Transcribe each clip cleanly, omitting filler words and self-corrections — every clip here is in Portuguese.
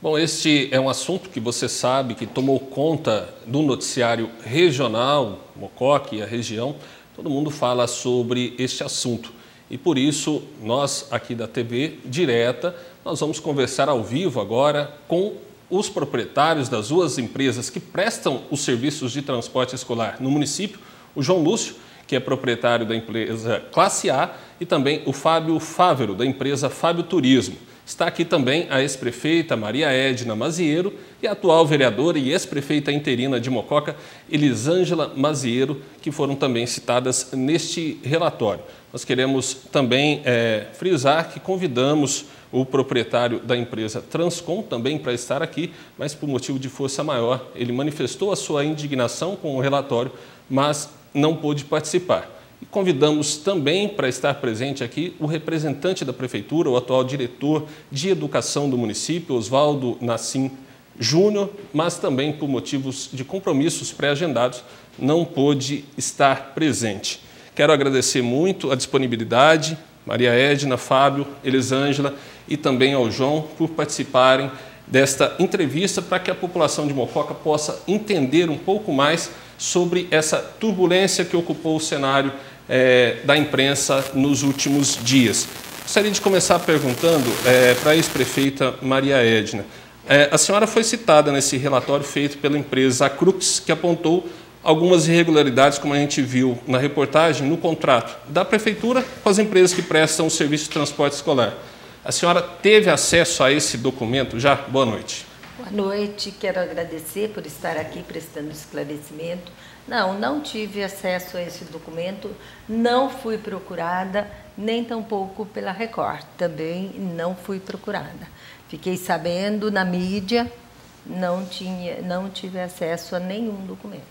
Bom, este é um assunto que você sabe que tomou conta do noticiário regional, Mococa e a região. Todo mundo fala sobre este assunto e por isso nós aqui da TV Direta, nós vamos conversar ao vivo agora com os proprietários das duas empresas que prestam os serviços de transporte escolar no município, o João Lúcio, que é proprietário da empresa Classe A, e também o Fábio Fávero, da empresa Fábio Turismo. Está aqui também a ex-prefeita Maria Edna Mazieiro e a atual vereadora e ex-prefeita interina de Mococa, Elisângela Mazieiro, que foram também citadas neste relatório. Nós queremos também frisar que convidamos o proprietário da empresa Transcom também para estar aqui, mas por motivo de força maior, ele manifestou a sua indignação com o relatório, mas não pôde participar. E convidamos também para estar presente aqui o representante da Prefeitura, o atual diretor de Educação do município, Oswaldo Nassim Júnior, mas também por motivos de compromissos pré-agendados não pôde estar presente. Quero agradecer muito a disponibilidade, Maria Edna, Fábio, Elisângela e também ao João por participarem desta entrevista para que a população de Mococa possa entender um pouco mais sobre essa turbulência que ocupou o cenário da imprensa nos últimos dias. Gostaria de começar perguntando para a ex-prefeita Maria Edna. A senhora foi citada nesse relatório feito pela empresa Crux, que apontou algumas irregularidades, como a gente viu na reportagem, no contrato da Prefeitura com as empresas que prestam o serviço de transporte escolar. A senhora teve acesso a esse documento já? Boa noite. Boa noite, quero agradecer por estar aqui prestando esclarecimento. Não tive acesso a esse documento, não fui procurada, nem tampouco pela Record, também não fui procurada. Fiquei sabendo na mídia, não tive acesso a nenhum documento.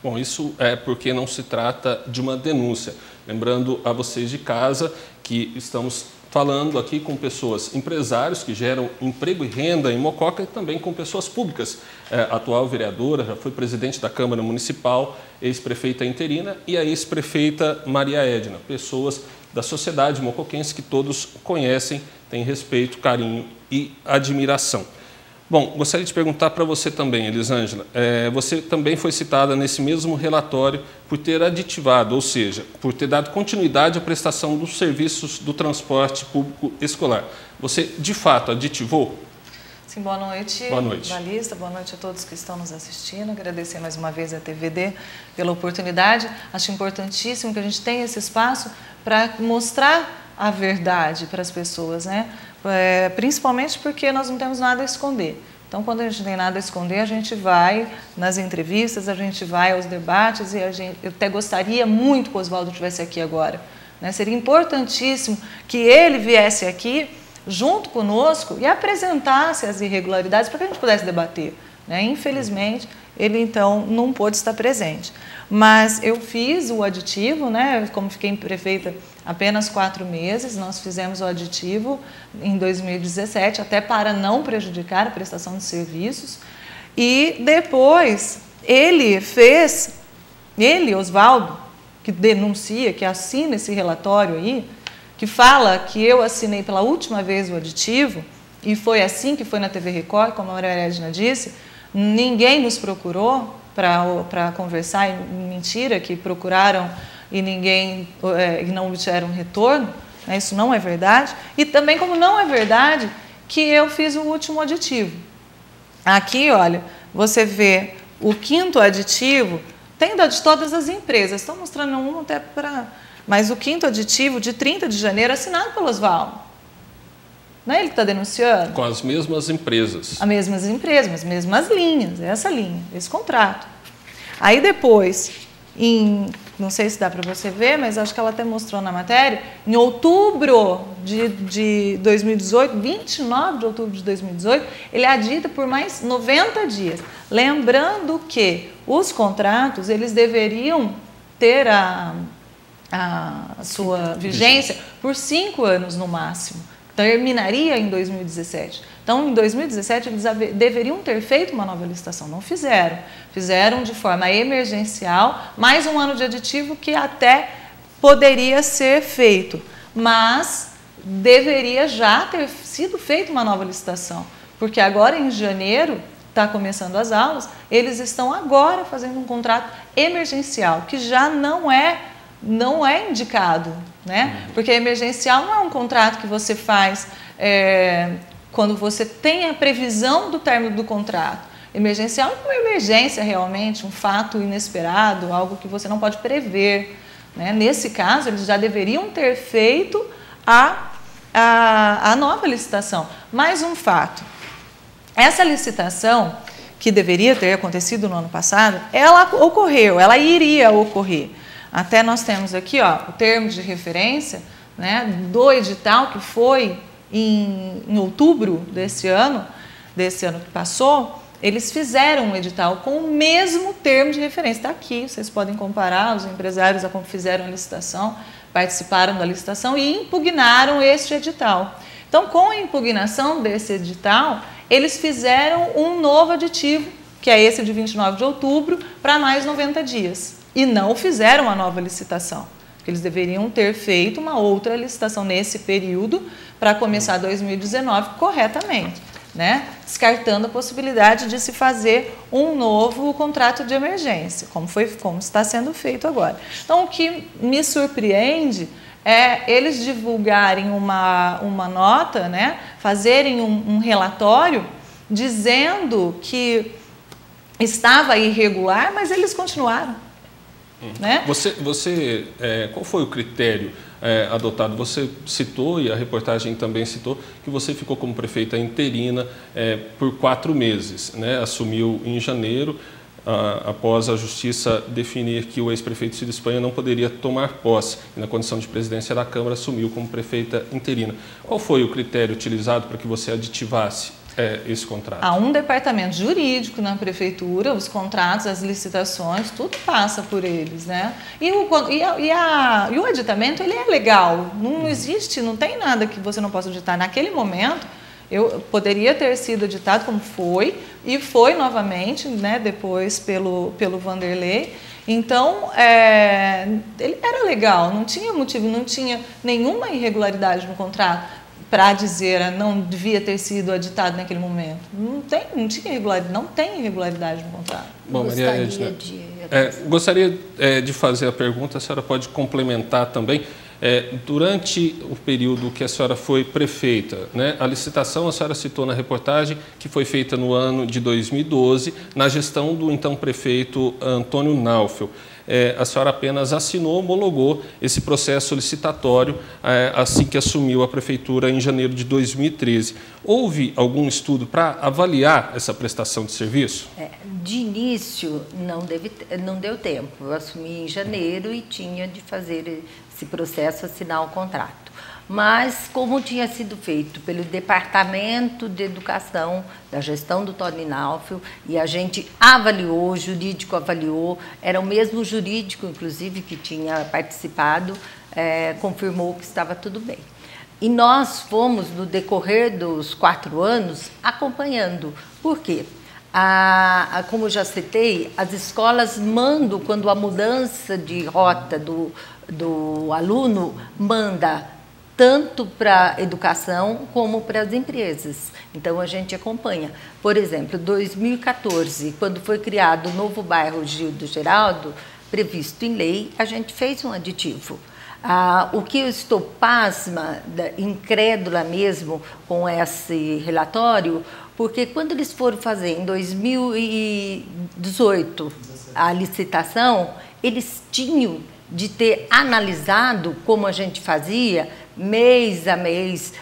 Bom, isso é porque não se trata de uma denúncia. Lembrando a vocês de casa que estamos falando aqui com pessoas, empresários que geram emprego e renda em Mococa e também com pessoas públicas. A atual vereadora, já foi presidente da Câmara Municipal, ex-prefeita interina e a ex-prefeita Maria Edna, pessoas da sociedade mocoquense que todos conhecem, têm respeito, carinho e admiração. Bom, gostaria de perguntar para você também, Elisângela, você também foi citada nesse mesmo relatório por ter aditivado, ou seja, por ter dado continuidade à prestação dos serviços do transporte público escolar. Você, de fato, aditivou? Sim, boa noite. Boa noite. Jornalista, boa noite a todos que estão nos assistindo. Agradecer mais uma vez a TVD pela oportunidade. Acho importantíssimo que a gente tenha esse espaço para mostrar a verdade para as pessoas, né? Principalmente porque nós não temos nada a esconder. Então, quando a gente tem nada a esconder, a gente vai nas entrevistas, a gente vai aos debates e eu até gostaria muito que o Oswaldo estivesse aqui agora, né? Seria importantíssimo que ele viesse aqui junto conosco e apresentasse as irregularidades para que a gente pudesse debater, né? Infelizmente, ele então não pôde estar presente. Mas eu fiz o aditivo, né? Como fiquei prefeita apenas 4 meses, nós fizemos o aditivo em 2017, até para não prejudicar a prestação de serviços. E depois Oswaldo, que denuncia, que assina esse relatório aí, que fala que eu assinei pela última vez o aditivo, e foi assim que foi na TV Record, como a Maria Edna disse, ninguém nos procurou para conversar, e mentira que procuraram e não obtiveram retorno, né? Isso não é verdade. E também como não é verdade que eu fiz o último aditivo. Aqui, olha, você vê o 5º aditivo, tem de todas as empresas, estou mostrando um até para... Mas o 5º aditivo de 30 de janeiro assinado pelo Oswaldo. Não é ele que está denunciando? Com as mesmas empresas. As mesmas empresas, as mesmas linhas, essa linha, esse contrato. Aí depois, não sei se dá para você ver, mas acho que ela até mostrou na matéria, em outubro de 2018, 29 de outubro de 2018, ele adita por mais 90 dias. Lembrando que os contratos, eles deveriam ter a sua vigência por 5 anos no máximo. Terminaria em 2017. Então, em 2017, eles deveriam ter feito uma nova licitação. Não fizeram. Fizeram de forma emergencial, mais um ano de aditivo que até poderia ser feito. Mas deveria já ter sido feita uma nova licitação. porque agora em janeiro está começando as aulas, eles estão agora fazendo um contrato emergencial, que já não é indicado, né? Porque emergencial não é um contrato que você faz quando você tem a previsão do término do contrato. Emergencial é uma emergência realmente, um fato inesperado, algo que você não pode prever, né? Nesse caso, eles já deveriam ter feito a nova licitação. Mais um fato, essa licitação, que deveria ter acontecido no ano passado, ela ocorreu, ela iria ocorrer. Até nós temos aqui, ó, o termo de referência, né, do edital, que foi em outubro desse ano que passou. Eles fizeram um edital com o mesmo termo de referência. Está aqui, vocês podem comparar, os empresários fizeram a licitação, participaram da licitação e impugnaram este edital. Então, com a impugnação desse edital, eles fizeram um novo aditivo, que é esse de 29 de outubro, para mais 90 dias. E não fizeram a nova licitação. Eles deveriam ter feito uma outra licitação nesse período para começar 2019 corretamente, né? Descartando a possibilidade de se fazer um novo contrato de emergência, como está sendo feito agora. Então, o que me surpreende é eles divulgarem uma nota, né? Fazerem um relatório dizendo que estava irregular, mas eles continuaram. Né? Qual foi o critério adotado? Você citou, e a reportagem também citou, que você ficou como prefeita interina por 4 meses, né? Assumiu em janeiro, após a Justiça definir que o ex-prefeito Ciro Espanha não poderia tomar posse, e na condição de presidência da Câmara assumiu como prefeita interina. Qual foi o critério utilizado para que você aditivasse esse contrato? Há um departamento jurídico na prefeitura, os contratos, as licitações, tudo passa por eles, né? E o aditamento, ele é legal, não existe, não tem nada que você não possa aditar. Naquele momento, eu poderia ter sido editado como foi, e foi novamente, né, depois pelo Vanderlei. Então, ele era legal, não tinha motivo, não tinha nenhuma irregularidade no contrato para dizer não devia ter sido editado naquele momento. Não tinha irregularidade, não tem irregularidade no contrato. Bom, Maria Edna, gostaria de fazer a pergunta, a senhora pode complementar também. Durante o período que a senhora foi prefeita, né, a licitação, a senhora citou na reportagem, que foi feita no ano de 2012, na gestão do então prefeito Antônio Naufel. A senhora apenas assinou, homologou esse processo licitatório assim que assumiu a prefeitura em janeiro de 2013. Houve algum estudo para avaliar essa prestação de serviço? De início, não deu tempo. Eu assumi em janeiro e tinha de fazer esse processo, assinar o contrato. Mas, como tinha sido feito pelo Departamento de Educação da gestão do Tony Naufel, e a gente avaliou, o jurídico avaliou, era o mesmo jurídico, inclusive, que tinha participado, confirmou que estava tudo bem. E nós fomos, no decorrer dos 4 anos, acompanhando. Por quê? Como já citei, as escolas mandam, quando a mudança de rota do aluno, manda tanto para a educação como para as empresas. Então, a gente acompanha. Por exemplo, 2014, quando foi criado o novo bairro Gil do Geraldo, previsto em lei, a gente fez um aditivo. O que eu estou pasma, incrédula mesmo com esse relatório, porque quando eles foram fazer em 2018 a licitação, eles tinham de ter analisado, como a gente fazia, mês a mês,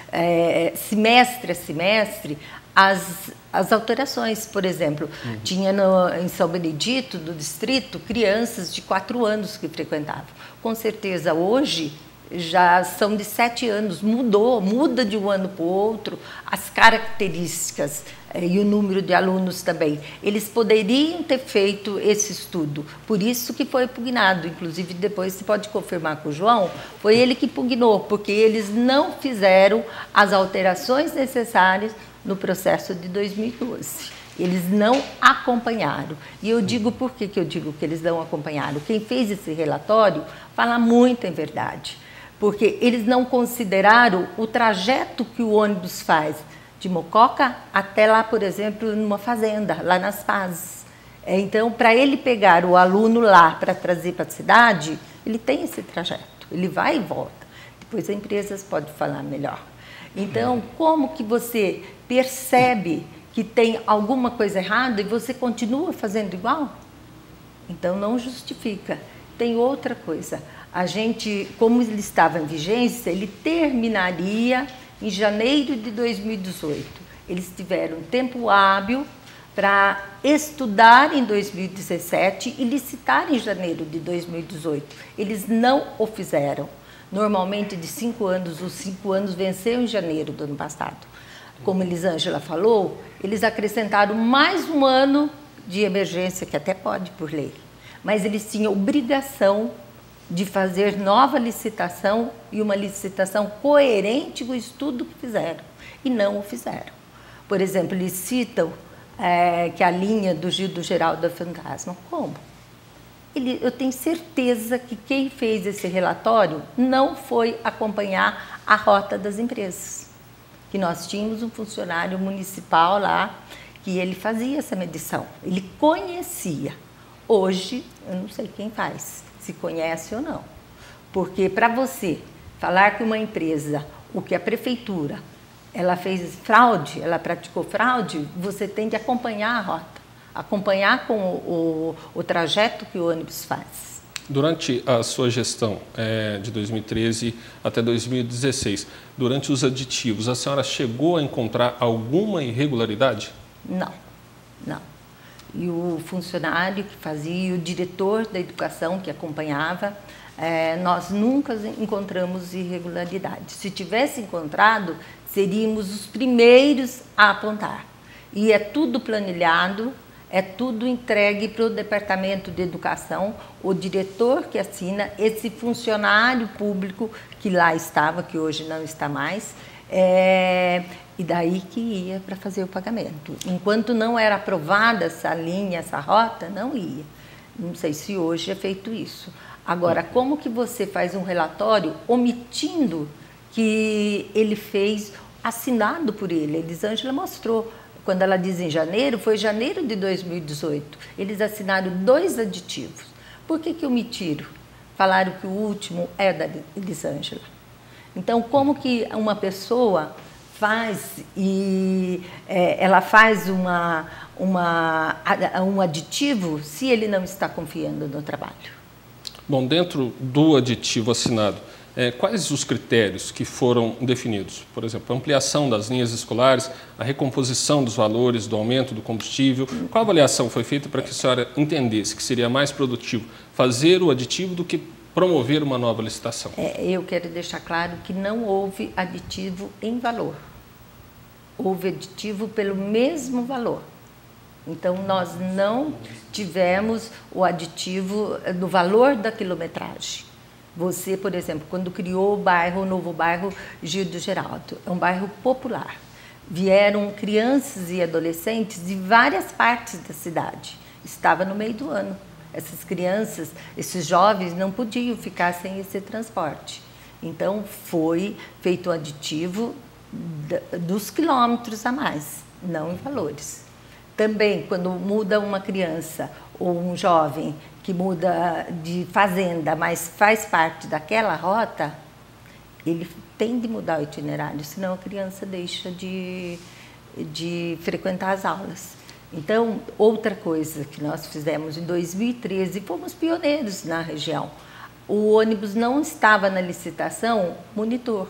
semestre a semestre, as alterações. Por exemplo, tinha em São Benedito, do distrito, crianças de 4 anos que frequentavam. Com certeza, hoje, já são de 7 anos, muda de um ano para o outro, as características e o número de alunos também. Eles poderiam ter feito esse estudo, por isso que foi pugnado. Inclusive, depois você pode confirmar com o João, foi ele que pugnou, porque eles não fizeram as alterações necessárias no processo de 2012. Eles não acompanharam. E eu digo por que eu digo que eles não acompanharam. Quem fez esse relatório fala muito em verdade, porque eles não consideraram o trajeto que o ônibus faz de Mococa até lá, por exemplo, numa fazenda, lá nas Pazes. Então, para ele pegar o aluno lá para trazer para a cidade, ele tem esse trajeto, ele vai e volta. Depois as empresas podem falar melhor. Então, como que você percebe que tem alguma coisa errada e você continua fazendo igual? Então, não justifica. Tem outra coisa. A gente, como ele estava em vigência, ele terminaria em janeiro de 2018. Eles tiveram tempo hábil para estudar em 2017 e licitar em janeiro de 2018. Eles não o fizeram. Normalmente, de 5 anos, os 5 anos venceu em janeiro do ano passado. Como Elisângela falou, eles acrescentaram mais um ano de emergência, que até pode por lei. Mas eles tinham obrigação de fazer nova licitação e uma licitação coerente com o estudo que fizeram. E não o fizeram. Por exemplo, eles citam que a linha do Gil do Geraldo é fantasma. Como? Eu tenho certeza que quem fez esse relatório não foi acompanhar a rota das empresas. Que nós tínhamos um funcionário municipal lá, que ele fazia essa medição. Ele conhecia. Hoje, eu não sei quem faz, se conhece ou não. Porque para você falar que uma empresa, ou que a prefeitura, ela fez fraude, ela praticou fraude, você tem que acompanhar a rota, acompanhar com o trajeto que o ônibus faz. Durante a sua gestão de 2013 até 2016, durante os aditivos, a senhora chegou a encontrar alguma irregularidade? Não, não. E o funcionário que fazia, o diretor da educação que acompanhava, nós nunca encontramos irregularidade. Se tivesse encontrado, seríamos os primeiros a apontar. E é tudo planilhado, é tudo entregue para o Departamento de Educação, o diretor que assina, esse funcionário público que lá estava, que hoje não está mais, e daí que ia para fazer o pagamento. Enquanto não era aprovada essa linha, essa rota, não ia. Não sei se hoje é feito isso. Agora, como que você faz um relatório omitindo que ele fez, assinado por ele? A Elisângela mostrou. Quando ela diz em janeiro, foi janeiro de 2018. Eles assinaram 2 aditivos. Por que omitiram? Falaram que o último é da Elisângela. Então, como que uma pessoa faz ela faz um aditivo se ele não está confiando no trabalho? Bom, dentro do aditivo assinado, quais os critérios que foram definidos? Por exemplo, a ampliação das linhas escolares, a recomposição dos valores do aumento do combustível. Qual avaliação foi feita para que a senhora entendesse que seria mais produtivo fazer o aditivo do que promover uma nova licitação? Eu quero deixar claro que não houve aditivo em valor. Houve aditivo pelo mesmo valor. Então, nós não tivemos o aditivo do valor da quilometragem. Você, por exemplo, quando criou o novo bairro Gil do Geraldo, é um bairro popular. Vieram crianças e adolescentes de várias partes da cidade. Estava no meio do ano. Essas crianças, esses jovens não podiam ficar sem esse transporte. Então, foi feito o aditivo dos quilômetros a mais, não em valores. Também, quando muda uma criança ou um jovem que muda de fazenda, mas faz parte daquela rota, ele tem de mudar o itinerário, senão a criança deixa de frequentar as aulas. Então, outra coisa que nós fizemos em 2013, fomos pioneiros na região. O ônibus não estava na licitação monitor.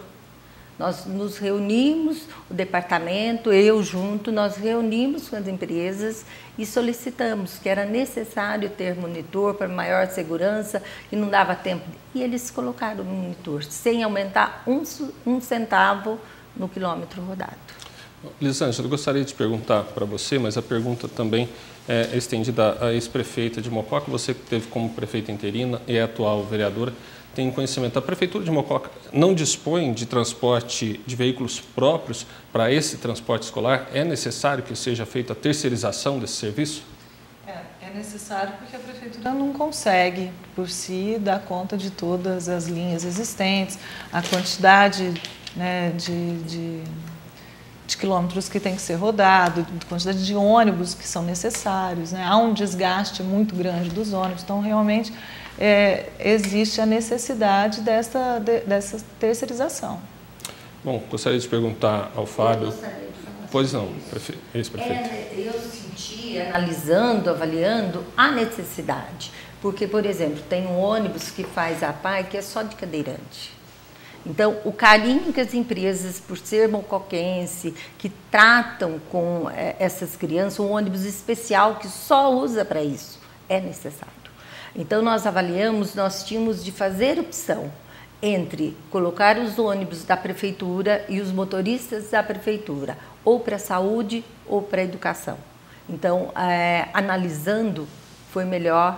Nós nos reunimos, o departamento, eu junto, nós reunimos com as empresas e solicitamos que era necessário ter monitor para maior segurança, que não dava tempo. E eles colocaram o monitor, sem aumentar um centavo no quilômetro rodado. Elisângela, eu gostaria de perguntar para você, mas a pergunta também é estendida à ex-prefeita de Mococa, você que teve como prefeita interina e é atual vereadora, tem conhecimento. A Prefeitura de Mococa não dispõe de transporte de veículos próprios para esse transporte escolar? É necessário que seja feita a terceirização desse serviço? É necessário porque a Prefeitura não consegue, por si, dar conta de todas as linhas existentes, a quantidade, né, de quilômetros que tem que ser rodado, de quantidade de ônibus que são necessários, né? Há um desgaste muito grande dos ônibus, então realmente existe a necessidade dessa terceirização. Bom, gostaria de perguntar ao Fábio. Pois não, ex-prefeito. Eu senti, analisando, avaliando a necessidade, porque, por exemplo, tem um ônibus que faz a PAI que é só de cadeirante. Então, o carinho que as empresas, por ser mocoquense, que tratam com essas crianças, um ônibus especial que só usa para isso, é necessário. Então, nós avaliamos, nós tínhamos de fazer opção entre colocar os ônibus da prefeitura e os motoristas da prefeitura, ou para a saúde ou para a educação. Então, analisando, foi melhor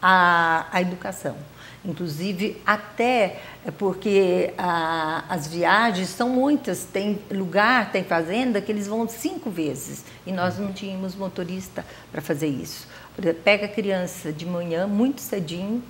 a educação. Inclusive, até porque as viagens são muitas, tem lugar, tem fazenda que eles vão 5 vezes e nós não tínhamos motorista para fazer isso. Pega a criança de manhã, muito cedinho,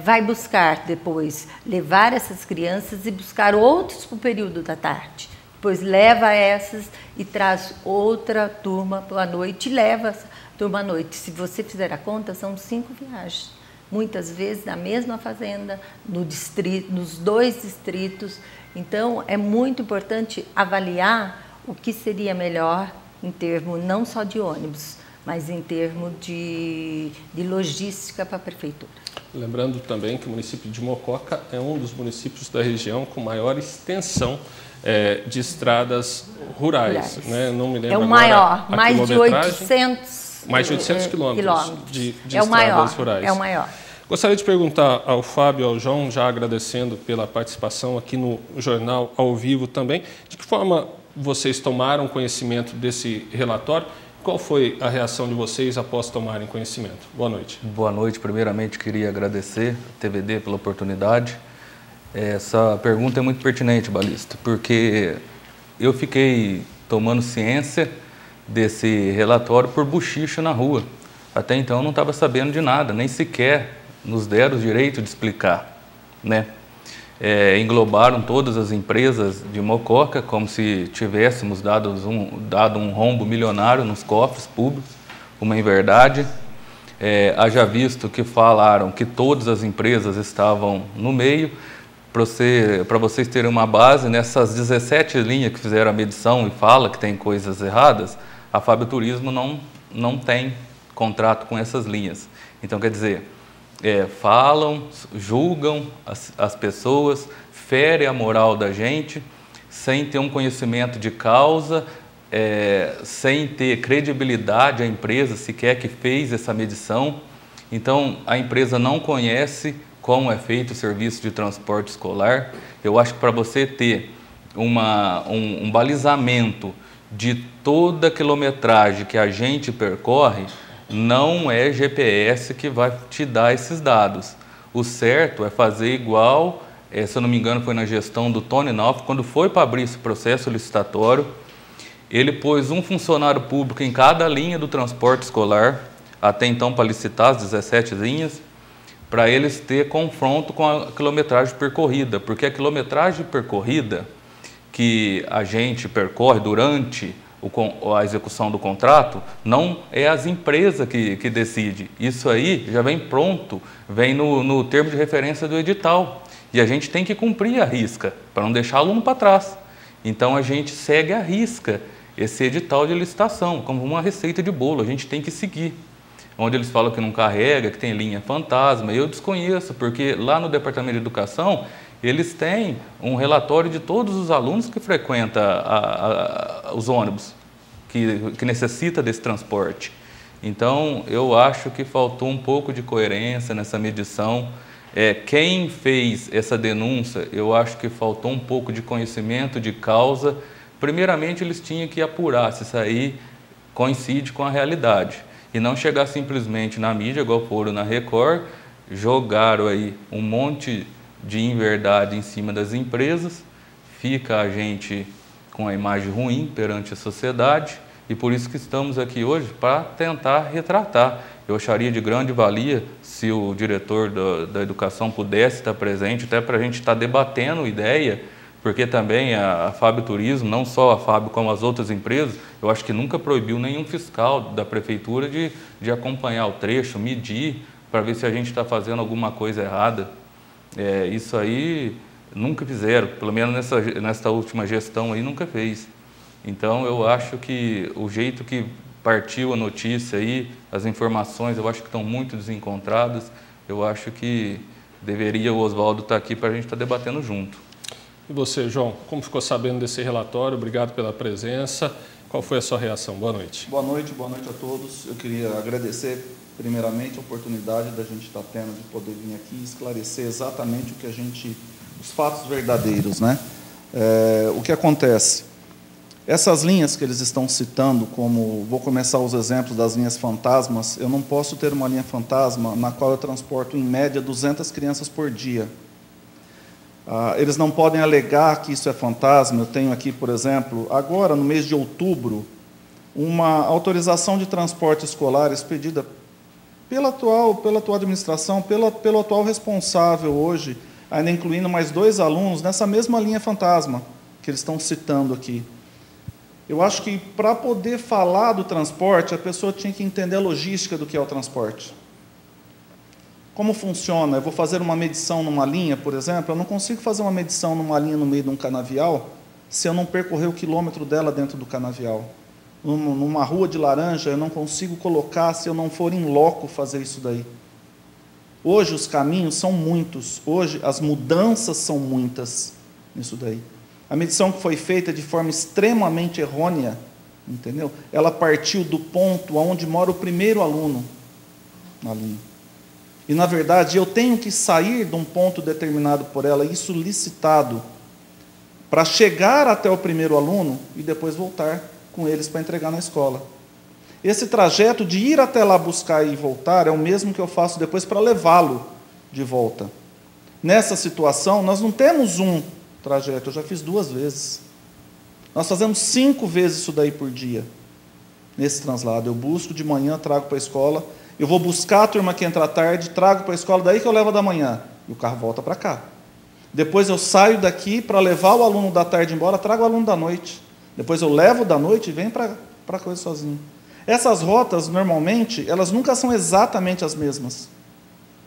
vai buscar depois, levar essas crianças e buscar outros para o período da tarde. Depois leva essas e traz outra turma para a noite e leva essa turma à noite. Se você fizer a conta, são 5 viagens. Muitas vezes na mesma fazenda, nos 2 distritos. Então, é muito importante avaliar o que seria melhor em termos não só de ônibus, mas em termos de logística para a prefeitura. Lembrando também que o município de Mococa é um dos municípios da região com maior extensão de estradas rurais. Né? Não me lembro é o agora maior, a mais de 800 mais de 800 quilômetros de estradas rurais. É o maior. Gostaria de perguntar ao Fábio e ao João, já agradecendo pela participação aqui no Jornal ao Vivo também, de que forma vocês tomaram conhecimento desse relatório? Qual foi a reação de vocês após tomarem conhecimento? Boa noite. Boa noite. Primeiramente, queria agradecer a TVD pela oportunidade. Essa pergunta é muito pertinente, Balista, porque eu fiquei tomando ciência desse relatório por bochicho na rua. Até então eu não estava sabendo de nada, nem sequer nos deram o direito de explicar, né? Englobaram todas as empresas de Mococa como se tivéssemos dado um rombo milionário nos cofres públicos, uma inverdade. Haja visto que falaram que todas as empresas estavam no meio. Para vocês terem uma base, nessas 17 linhas que fizeram a medição e fala que tem coisas erradas, a Fábio Turismo não tem contrato com essas linhas. Então, quer dizer, falam, julgam as pessoas, ferem a moral da gente, sem ter um conhecimento de causa, sem ter credibilidade a empresa sequer que fez essa medição. Então, a empresa não conhece como é feito o serviço de transporte escolar. Eu acho que para você ter um balizamento de toda a quilometragem que a gente percorre, não é GPS que vai te dar esses dados. O certo é fazer igual, se eu não me engano foi na gestão do Tony Nauf, quando foi para abrir esse processo licitatório, ele pôs um funcionário público em cada linha do transporte escolar, até então para licitar as 17 linhas, para eles ter confronto com a quilometragem percorrida, porque a quilometragem percorrida que a gente percorre durante a execução do contrato, não é as empresas que decidem. Isso aí já vem pronto, vem no termo de referência do edital. E a gente tem que cumprir a risca, para não deixar o aluno para trás. Então, a gente segue a risca esse edital de licitação, como uma receita de bolo, a gente tem que seguir. Onde eles falam que não carrega, que tem linha fantasma, eu desconheço, porque lá no Departamento de Educação, eles têm um relatório de todos os alunos que frequentam os ônibus, que necessita desse transporte. Então, eu acho que faltou um pouco de coerência nessa medição. Quem fez essa denúncia, eu acho que faltou um pouco de conhecimento de causa. Primeiramente, eles tinham que apurar se isso aí coincide com a realidade. E não chegar simplesmente na mídia, igual foram na Record, jogaram aí um monte de inverdade em cima das empresas, fica a gente com a imagem ruim perante a sociedade, e por isso que estamos aqui hoje para tentar retratar. Eu acharia de grande valia se o diretor da educação pudesse estar presente, até para a gente estar debatendo ideia, porque também a Fábio Turismo, não só a Fábio como as outras empresas, eu acho que nunca proibiu nenhum fiscal da prefeitura de acompanhar o trecho, medir, para ver se a gente está fazendo alguma coisa errada. Isso aí nunca fizeram, pelo menos nessa última gestão aí nunca fez. Então eu acho que o jeito que partiu a notícia aí, as informações, eu acho que estão muito desencontradas. Eu acho que deveria o Oswaldo estar aqui para a gente estar debatendo junto. E você, João, como ficou sabendo desse relatório? Obrigado pela presença. Qual foi a sua reação? Boa noite. Boa noite a todos. Eu queria agradecer primeiramente a oportunidade da gente estar tendo de poder vir aqui e esclarecer exatamente os fatos verdadeiros, né? O que acontece? Essas linhas que eles estão citando, vou começar os exemplos das linhas fantasmas, eu não posso ter uma linha fantasma na qual eu transporto, em média, 200 crianças por dia. Eles não podem alegar que isso é fantasma. Eu tenho aqui, por exemplo, agora, no mês de outubro, uma autorização de transporte escolar expedida pela atual administração, pelo atual responsável hoje, ainda incluindo mais 2 alunos, nessa mesma linha fantasma que eles estão citando aqui. Eu acho que, para poder falar do transporte, a pessoa tinha que entender a logística do que é o transporte. Como funciona? Eu vou fazer uma medição numa linha, por exemplo, eu não consigo fazer uma medição numa linha no meio de um canavial se eu não percorrer o quilômetro dela dentro do canavial. Numa rua de laranja, eu não consigo colocar se eu não for em loco fazer isso daí. Hoje os caminhos são muitos, hoje as mudanças são muitas nisso daí. A medição que foi feita de forma extremamente errônea, entendeu? Ela partiu do ponto onde mora o primeiro aluno na linha. E, na verdade, eu tenho que sair de um ponto determinado por ela, isso licitado, para chegar até o primeiro aluno e depois voltar com eles para entregar na escola. Esse trajeto de ir até lá buscar e voltar é o mesmo que eu faço depois para levá-lo de volta. Nessa situação, nós não temos um trajeto, eu já fiz 2 vezes. Nós fazemos 5 vezes isso daí por dia, nesse translado. Eu busco de manhã, trago para a escola, eu vou buscar a turma que entra à tarde, trago para a escola, daí que eu levo da manhã, e o carro volta para cá. Depois eu saio daqui para levar o aluno da tarde embora, trago o aluno da noite. Depois eu levo da noite e venho para a coisa sozinho. Essas rotas, normalmente, elas nunca são exatamente as mesmas.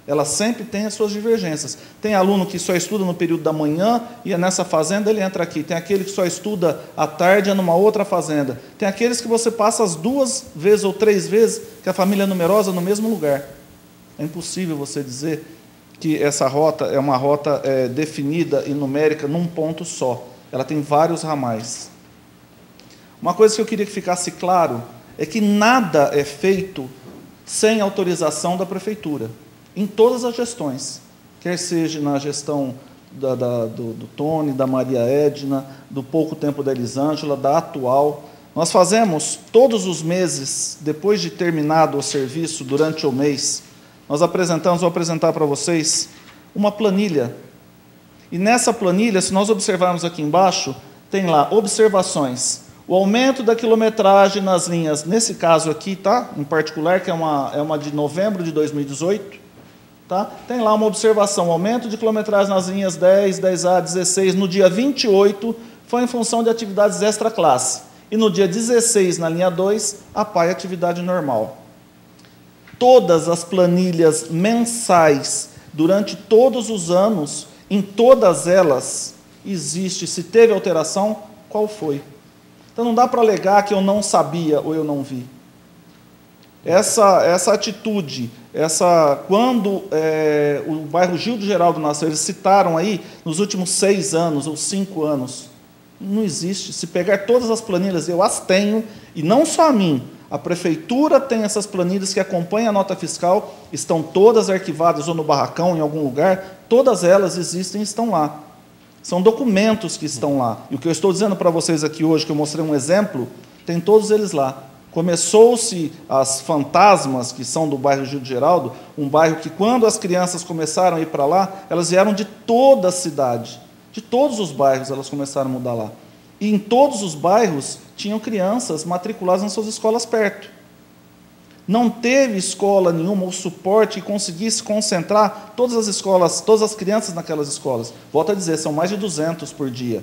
Elas sempre têm as suas divergências. Tem aluno que só estuda no período da manhã e é nessa fazenda, ele entra aqui. Tem aquele que só estuda à tarde e é numa outra fazenda. Tem aqueles que você passa as 2 vezes ou 3 vezes, que a família é numerosa, no mesmo lugar. É impossível você dizer que essa rota é uma rota definida e numérica num ponto só. Ela tem vários ramais. Uma coisa que eu queria que ficasse claro é que nada é feito sem autorização da prefeitura. Em todas as gestões, quer seja na gestão do Tony, da Maria Edna, do pouco tempo da Elisângela, da atual. Nós fazemos, todos os meses, depois de terminado o serviço, durante o mês, nós vou apresentar para vocês uma planilha. E nessa planilha, se nós observarmos aqui embaixo, tem lá observações. O aumento da quilometragem nas linhas, nesse caso aqui, tá? Em particular, que é uma de novembro de 2018, tá? Tem lá uma observação, aumento de quilometragem nas linhas 10, 10A, 16, no dia 28, foi em função de atividades extra-classe. E no dia 16, na linha 2, a PAI atividade normal. Todas as planilhas mensais, durante todos os anos, em todas elas, existe, se teve alteração, qual foi? Então não dá para alegar que eu não sabia ou eu não vi. Essa atitude, quando o bairro Gildo Geraldo nasceu, eles citaram aí, nos últimos 6 anos ou 5 anos, não existe. Se pegar todas as planilhas, eu as tenho, e não só a mim, a prefeitura tem essas planilhas que acompanham a nota fiscal, estão todas arquivadas ou no barracão, em algum lugar, todas elas existem e estão lá. São documentos que estão lá. E o que eu estou dizendo para vocês aqui hoje, que eu mostrei um exemplo, tem todos eles lá. Começou-se as fantasmas, que são do bairro Gildo Geraldo, um bairro que, quando as crianças começaram a ir para lá, elas vieram de toda a cidade. De todos os bairros elas começaram a mudar lá. E em todos os bairros tinham crianças matriculadas nas suas escolas perto. Não teve escola nenhuma ou suporte que conseguisse concentrar todas as escolas, todas as crianças naquelas escolas. Volto a dizer, são mais de 200 por dia,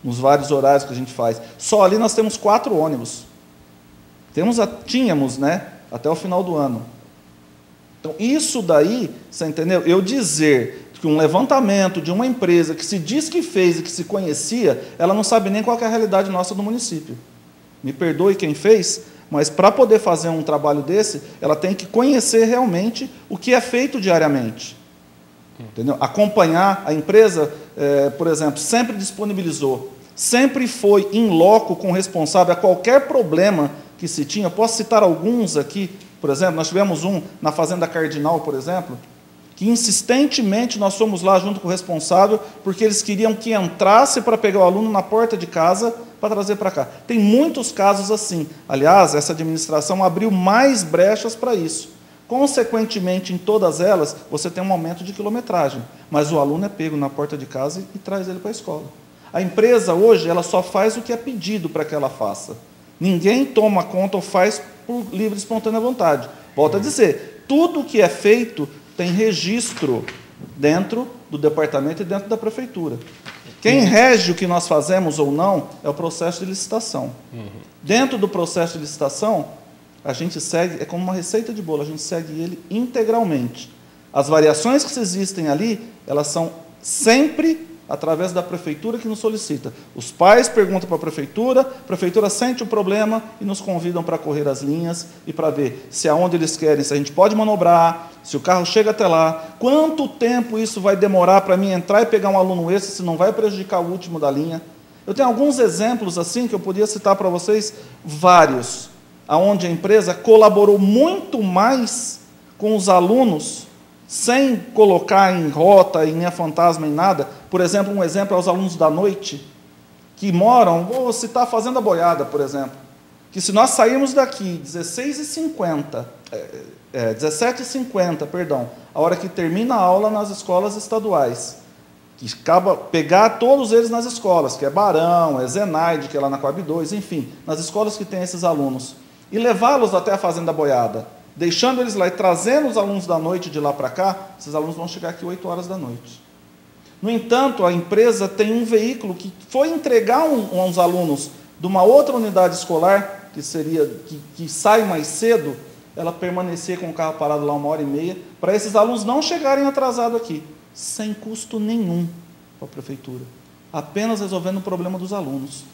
nos vários horários que a gente faz. Só ali nós temos 4 ônibus. Tínhamos, né, até o final do ano. Então, isso daí, você entendeu? Eu dizer que um levantamento de uma empresa que se diz que fez e que se conhecia, ela não sabe nem qual é a realidade nossa do município. Me perdoe quem fez, mas para poder fazer um trabalho desse, ela tem que conhecer realmente o que é feito diariamente. Entendeu? Acompanhar a empresa, por exemplo, sempre disponibilizou, sempre foi in loco com o responsável a qualquer problema que se tinha. Posso citar alguns aqui, por exemplo, nós tivemos um na Fazenda Cardinal, por exemplo, que insistentemente nós fomos lá junto com o responsável, porque eles queriam que entrasse para pegar o aluno na porta de casa para trazer para cá. Tem muitos casos assim. Aliás, essa administração abriu mais brechas para isso. Consequentemente, em todas elas, você tem um aumento de quilometragem, mas o aluno é pego na porta de casa e traz ele para a escola. A empresa, hoje, ela só faz o que é pedido para que ela faça. Ninguém toma conta ou faz por livre e espontânea vontade. Volto a dizer, tudo que é feito tem registro dentro do departamento e dentro da prefeitura. Quem rege o que nós fazemos ou não é o processo de licitação. Dentro do processo de licitação, a gente segue, é como uma receita de bolo, a gente segue ele integralmente. As variações que existem ali, elas são sempre através da prefeitura que nos solicita. Os pais perguntam para a prefeitura sente o problema e nos convidam para correr as linhas e para ver se aonde eles querem, se a gente pode manobrar, se o carro chega até lá, quanto tempo isso vai demorar para mim entrar e pegar um aluno esse, se não vai prejudicar o último da linha. Eu tenho alguns exemplos assim que eu podia citar para vocês, vários, aonde a empresa colaborou muito mais com os alunos, sem colocar em rota, em linha fantasma, em nada. Por exemplo, um exemplo é os alunos da noite, que moram, vou citar a Fazenda Boiada, por exemplo, que se nós sairmos daqui 17h50, a hora que termina a aula nas escolas estaduais, que acaba pegar todos eles nas escolas, que é Barão, é Zenaide, que é lá na Coab 2, enfim, nas escolas que tem esses alunos, e levá-los até a Fazenda Boiada, deixando eles lá e trazendo os alunos da noite de lá para cá, esses alunos vão chegar aqui 8 horas da noite. No entanto, a empresa tem um veículo que foi entregar uns alunos de uma outra unidade escolar, que sai mais cedo, ela permanecer com o carro parado lá 1h30, para esses alunos não chegarem atrasados aqui, sem custo nenhum para a prefeitura, apenas resolvendo o problema dos alunos.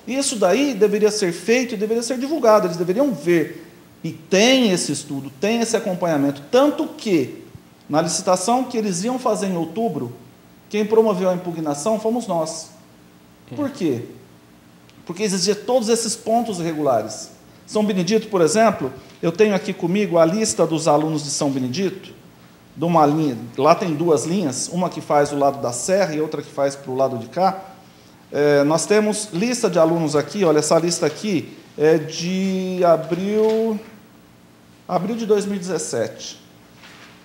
Isso daí deveria ser feito e deveria ser divulgado, eles deveriam ver. E tem esse estudo, tem esse acompanhamento, tanto que, na licitação que eles iam fazer em outubro, quem promoveu a impugnação fomos nós. Por quê? Porque exigia todos esses pontos irregulares. São Benedito, por exemplo, eu tenho aqui comigo a lista dos alunos de São Benedito, de uma linha, lá tem 2 linhas, uma que faz o lado da serra e outra que faz para o lado de cá. Nós temos lista de alunos aqui, olha, essa lista aqui é de abril de 2017.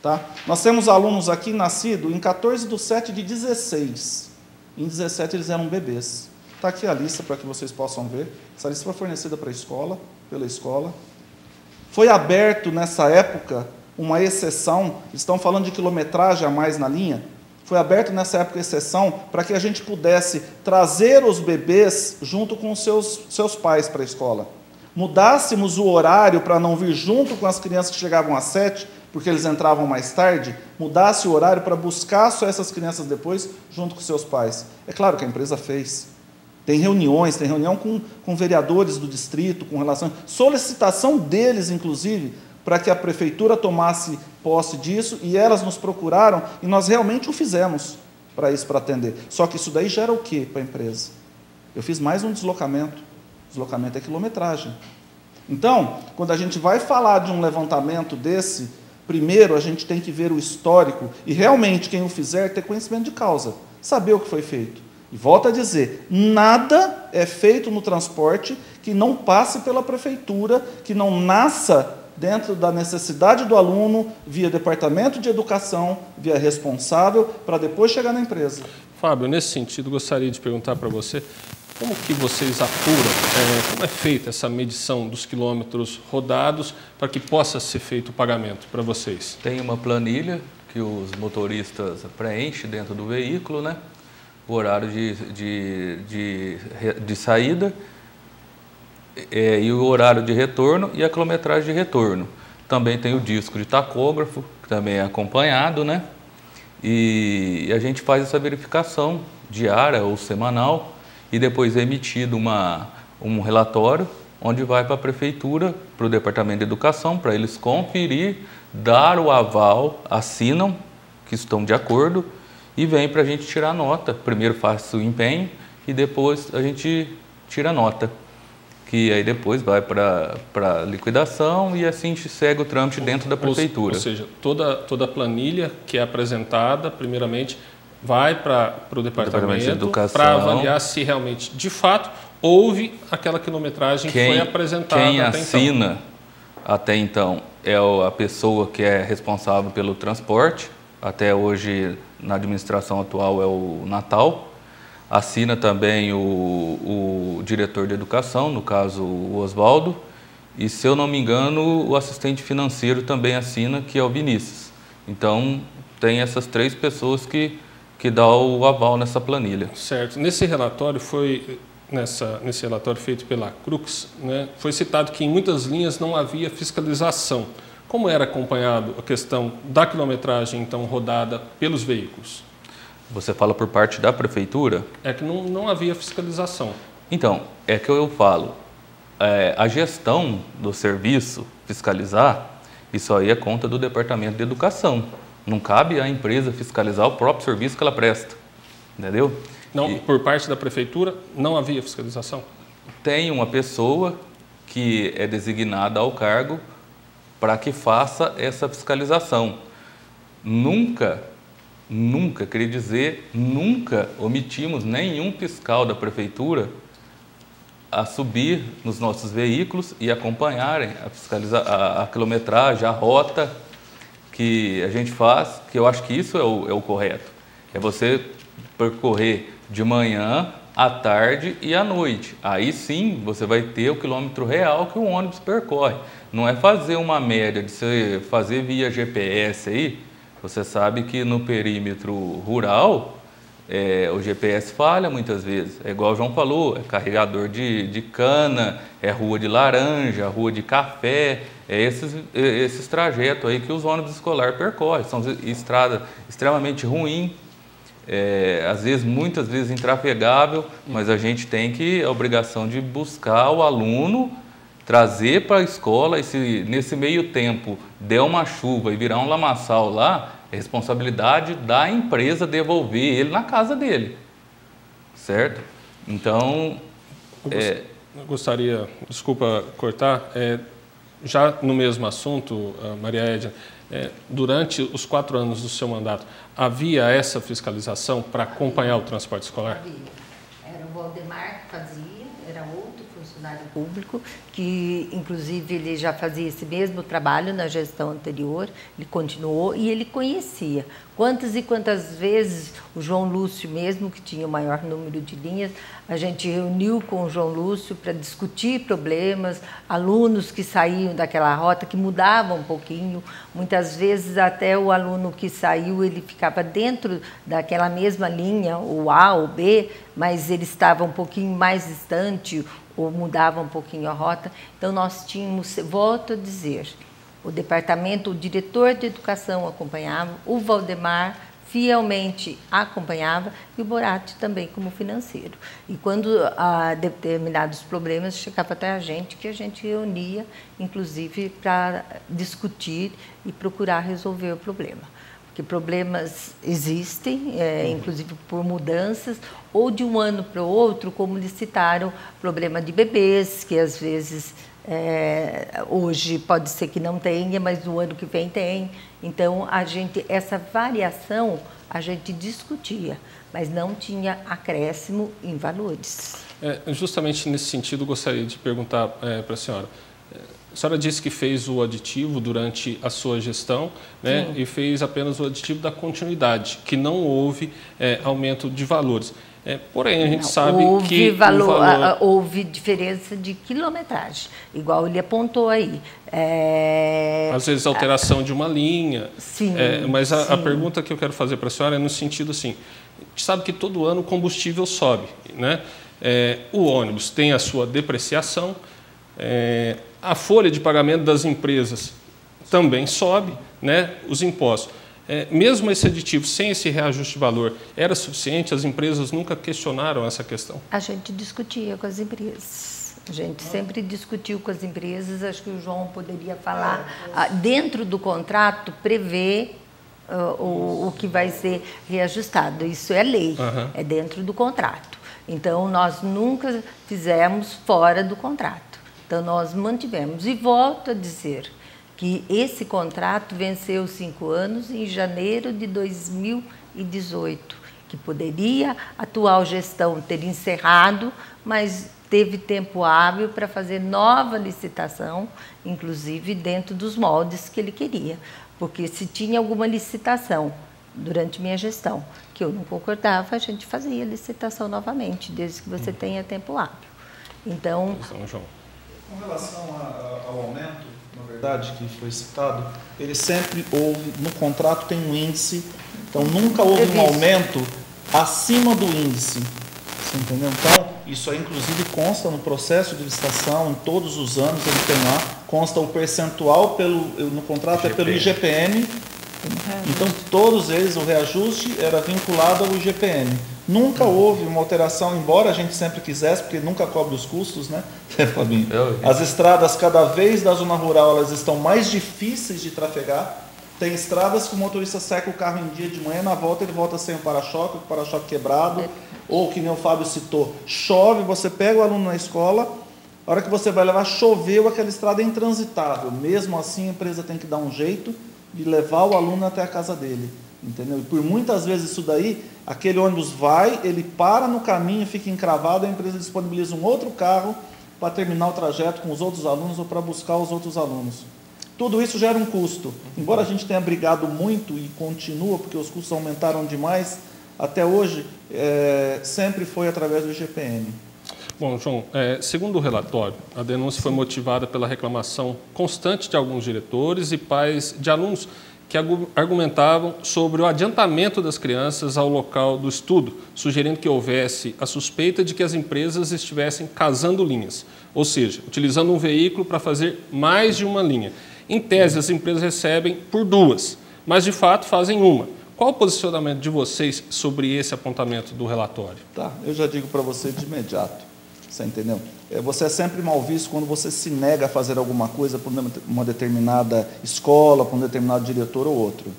Tá? Nós temos alunos aqui nascidos em 14/7/16. Em 17 eles eram bebês. Está aqui a lista para que vocês possam ver. Essa lista foi fornecida para a escola, pela escola. Foi aberto nessa época uma exceção, estão falando de quilometragem a mais na linha, foi aberto nessa época exceção para que a gente pudesse trazer os bebês junto com os seus pais para a escola. Mudássemos o horário para não vir junto com as crianças que chegavam às 7, porque eles entravam mais tarde, mudasse o horário para buscar só essas crianças depois, junto com seus pais. É claro que a empresa fez. Tem reuniões, tem reunião com vereadores do distrito, com relação, solicitação deles, inclusive, para que a prefeitura tomasse posse disso, e elas nos procuraram, e nós realmente o fizemos para isso, para atender. Só que isso daí gera o quê para a empresa? Eu fiz mais um deslocamento. Deslocamento é quilometragem. Então, quando a gente vai falar de um levantamento desse, primeiro a gente tem que ver o histórico, e realmente quem o fizer ter conhecimento de causa, saber o que foi feito. E volto a dizer, nada é feito no transporte que não passe pela prefeitura, que não nasça dentro da necessidade do aluno, via departamento de educação, via responsável, para depois chegar na empresa. Fábio, nesse sentido, gostaria de perguntar para você, Como que vocês apuram, como é feita essa medição dos quilômetros rodados para que possa ser feito o pagamento para vocês? Tem uma planilha que os motoristas preenchem dentro do veículo, né? O horário de saída e o horário de retorno e a quilometragem de retorno. Também tem o disco de tacógrafo, que também é acompanhado, né? E a gente faz essa verificação diária ou semanal e depois é emitido um relatório onde vai para a prefeitura, para o Departamento de Educação, para eles conferir, dar o aval, assinam que estão de acordo e vem para a gente tirar nota. Primeiro faz o empenho e depois a gente tira a nota, que aí depois vai para liquidação e assim a gente segue o trâmite dentro da prefeitura. Ou seja, toda a planilha que é apresentada, primeiramente, vai para o Departamento de Educação para avaliar se realmente, de fato, houve aquela quilometragem que foi apresentada quem até assina então. Até então é a pessoa que é responsável pelo transporte. Até hoje, na administração atual, é o Natal. Assina também o diretor de educação, no caso o Oswaldo. E, se eu não me engano, o assistente financeiro também assina, que é o Vinícius. Então, tem essas 3 pessoas que dá o aval nessa planilha. Certo. Nesse relatório nesse relatório feito pela Crux, né, foi citado que em muitas linhas não havia fiscalização. Como era acompanhado a questão da quilometragem, então, rodada pelos veículos? Você fala por parte da prefeitura? É que não havia fiscalização. Então, é que eu falo, a gestão do serviço, fiscalizar, isso aí é conta do Departamento de Educação. Não cabe à empresa fiscalizar o próprio serviço que ela presta, entendeu? Não, por parte da prefeitura não havia fiscalização? Tem uma pessoa que é designada ao cargo para que faça essa fiscalização. Nunca, queria dizer, nunca omitimos nenhum fiscal da prefeitura a subir nos nossos veículos e acompanharem a quilometragem, a rota que a gente faz, que eu acho que isso é o correto. É você percorrer de manhã, à tarde e à noite. Aí sim você vai ter o quilômetro real que o ônibus percorre. Não é fazer uma média de você fazer via GPS aí. Você sabe que no perímetro rural o GPS falha muitas vezes. É igual o João falou, é carregador de cana, é rua de laranja, rua de café, é esses trajetos aí que os ônibus escolares percorrem. São estradas extremamente ruins, às vezes, muitas vezes intrafegável, mas a gente tem a obrigação de buscar o aluno, trazer para a escola, e se nesse meio tempo der uma chuva e virar um lamaçal lá, é responsabilidade da empresa devolver ele na casa dele, certo? Então, eu gostaria, desculpa cortar, já no mesmo assunto, Maria Edna, durante os 4 anos do seu mandato, havia essa fiscalização para acompanhar o transporte escolar? Havia. Era o Valdemar que fazia, era outro funcionário público, que inclusive ele já fazia esse mesmo trabalho na gestão anterior, ele continuou e ele conhecia. Quantas e quantas vezes o João Lúcio mesmo, que tinha o maior número de linhas, a gente reuniu com o João Lúcio para discutir problemas, alunos que saíam daquela rota, que mudavam um pouquinho, muitas vezes até o aluno que saiu, ele ficava dentro daquela mesma linha, o A ou B, mas ele estava um pouquinho mais distante ou mudava um pouquinho a rota. Então nós tínhamos, volto a dizer, o departamento, o diretor de educação acompanhava, o Valdemar fielmente acompanhava e o Boratti também como financeiro. E quando há determinados problemas, chegava até a gente, que a gente reunia, inclusive, para discutir e procurar resolver o problema. Porque problemas existem, inclusive por mudanças, ou de um ano para o outro, como eles citaram, problema de bebês, que às vezes hoje pode ser que não tenha, mas no ano que vem tem. Então, essa variação a gente discutia, mas não tinha acréscimo em valores. Justamente nesse sentido, gostaria de perguntar para a senhora. A senhora disse que fez o aditivo durante a sua gestão, né, e fez apenas o aditivo da continuidade, que não houve aumento de valores. Porém, a gente sabe houve que houve diferença de quilometragem, igual ele apontou aí. Às vezes, alteração de uma linha. Sim, mas sim. A pergunta que eu quero fazer para a senhora é no sentido assim, a gente sabe que todo ano o combustível sobe, né? O ônibus tem a sua depreciação, a folha de pagamento das empresas também sobe, né? Os impostos. Mesmo esse aditivo, sem esse reajuste de valor, era suficiente? As empresas nunca questionaram essa questão? A gente discutia com as empresas. A gente sempre discutiu com as empresas. Acho que o João poderia falar. Dentro do contrato, prevê o que vai ser reajustado. Isso é lei, é dentro do contrato. Então, nós nunca fizemos fora do contrato. Então, nós mantivemos. E volto a dizer que esse contrato venceu 5 anos em janeiro de 2018, que poderia a atual gestão ter encerrado, mas teve tempo hábil para fazer nova licitação, inclusive dentro dos moldes que ele queria. Porque se tinha alguma licitação durante minha gestão que eu não concordava, a gente fazia licitação novamente, desde que você tenha tempo hábil. Então, João. Com relação ao aumento, na verdade, que foi citado, ele sempre houve, no contrato tem um índice, então nunca houve um aumento acima do índice, você entendeu? Então, isso aí inclusive consta no processo de licitação, em todos os anos ele tem lá, consta o percentual no contrato é pelo IGPM, então todos eles, o reajuste era vinculado ao IGPM. Nunca houve uma alteração, embora a gente sempre quisesse, porque nunca cobre os custos, né, Fabinho? As estradas, cada vez da zona rural, elas estão mais difíceis de trafegar. Tem estradas que o motorista seca o carro em dia de manhã, na volta ele volta sem o para-choque, quebrado, ou que nem o Fábio citou, chove, você pega o aluno na escola, a hora que você vai levar, choveu, aquela estrada é intransitável. Mesmo assim, a empresa tem que dar um jeito de levar o aluno até a casa dele. Entendeu? E por muitas vezes isso daí, aquele ônibus vai, ele para no caminho, fica encravado, a empresa disponibiliza um outro carro para terminar o trajeto com os outros alunos ou para buscar os outros alunos. Tudo isso gera um custo. Embora a gente tenha brigado muito e continua, porque os custos aumentaram demais, até hoje sempre foi através do IGPM. Bom, João, segundo o relatório, a denúncia foi motivada pela reclamação constante de alguns diretores e pais de alunos que argumentavam sobre o adiantamento das crianças ao local do estudo, sugerindo que houvesse a suspeita de que as empresas estivessem casando linhas, ou seja, utilizando um veículo para fazer mais de uma linha. Em tese, as empresas recebem por 2, mas de fato fazem uma. Qual o posicionamento de vocês sobre esse apontamento do relatório? Tá, eu já digo para você de imediato, você entendeu? Você é sempre mal visto quando você se nega a fazer alguma coisa por uma determinada escola, por um determinado diretor ou outro.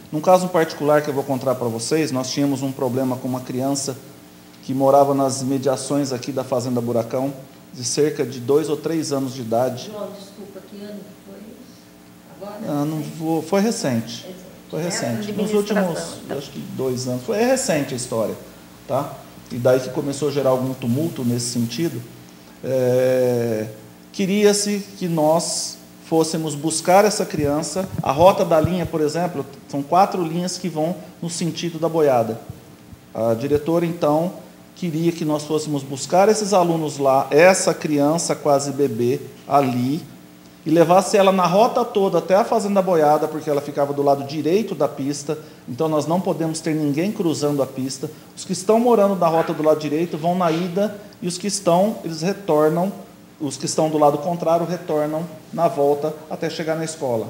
Num caso particular que eu vou contar para vocês, nós tínhamos um problema com uma criança que morava nas imediações aqui da Fazenda Buracão, de cerca de 2 ou 3 anos de idade. João, desculpa, que ano que foi isso? Agora? Foi recente. Foi recente. Nos últimos, acho que 2 anos. É recente a história, tá? E daí que começou a gerar algum tumulto nesse sentido. Queria-se que nós fôssemos buscar essa criança. A rota da linha, por exemplo, são 4 linhas que vão no sentido da boiada. A diretora, então, queria que nós fôssemos buscar esses alunos lá, essa criança quase bebê, ali, e levasse ela na rota toda até a Fazenda Boiada, porque ela ficava do lado direito da pista, então nós não podemos ter ninguém cruzando a pista. Os que estão morando na rota do lado direito vão na ida, e os que estão, eles retornam, os que estão do lado contrário retornam na volta até chegar na escola.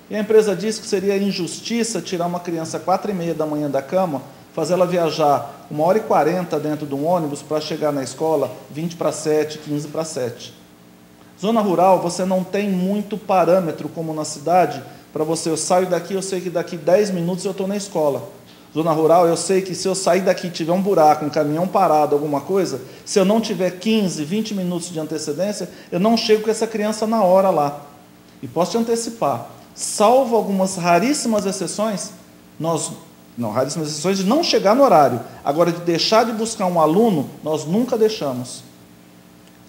E a empresa disse que seria injustiça tirar uma criança às 4h30 da manhã da cama, fazer ela viajar 1h40 dentro de um ônibus para chegar na escola 20:07, 15:07. Zona rural, você não tem muito parâmetro como na cidade, para você, eu saio daqui, eu sei que daqui 10 minutos eu estou na escola. Zona rural, eu sei que se eu sair daqui, tiver um buraco, um caminhão parado, alguma coisa, se eu não tiver 15, 20 minutos de antecedência, eu não chego com essa criança na hora lá. E posso te antecipar, salvo algumas raríssimas exceções, raríssimas exceções de não chegar no horário. Agora, de deixar de buscar um aluno, nós nunca deixamos.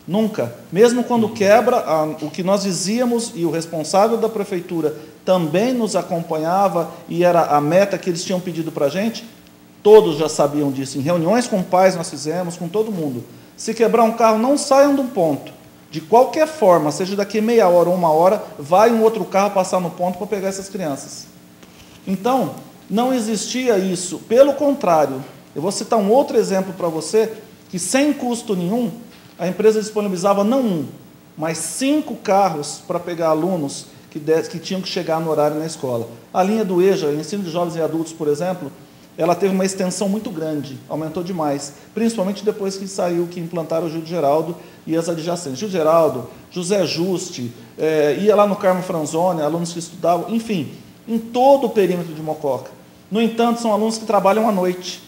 Nunca. Mesmo quando quebra, o que nós dizíamos, e o responsável da prefeitura também nos acompanhava, e era a meta que eles tinham pedido para a gente, todos já sabiam disso, em reuniões com pais nós fizemos, com todo mundo. Se quebrar um carro, não saiam de um ponto. De qualquer forma, seja daqui meia hora ou uma hora, vai um outro carro passar no ponto para pegar essas crianças. Então, não existia isso. Pelo contrário, eu vou citar um outro exemplo para você, que sem custo nenhum, a empresa disponibilizava não 1, mas 5 carros para pegar alunos que tinham que chegar no horário na escola. A linha do EJA, Ensino de Jovens e Adultos, por exemplo, ela teve uma extensão muito grande, aumentou demais, principalmente depois que saiu, que implantaram o Gil de Geraldo e as adjacentes. Gil de Geraldo, José Juste, ia lá no Carmo Franzoni, alunos que estudavam, enfim, em todo o perímetro de Mococa. No entanto, são alunos que trabalham à noite.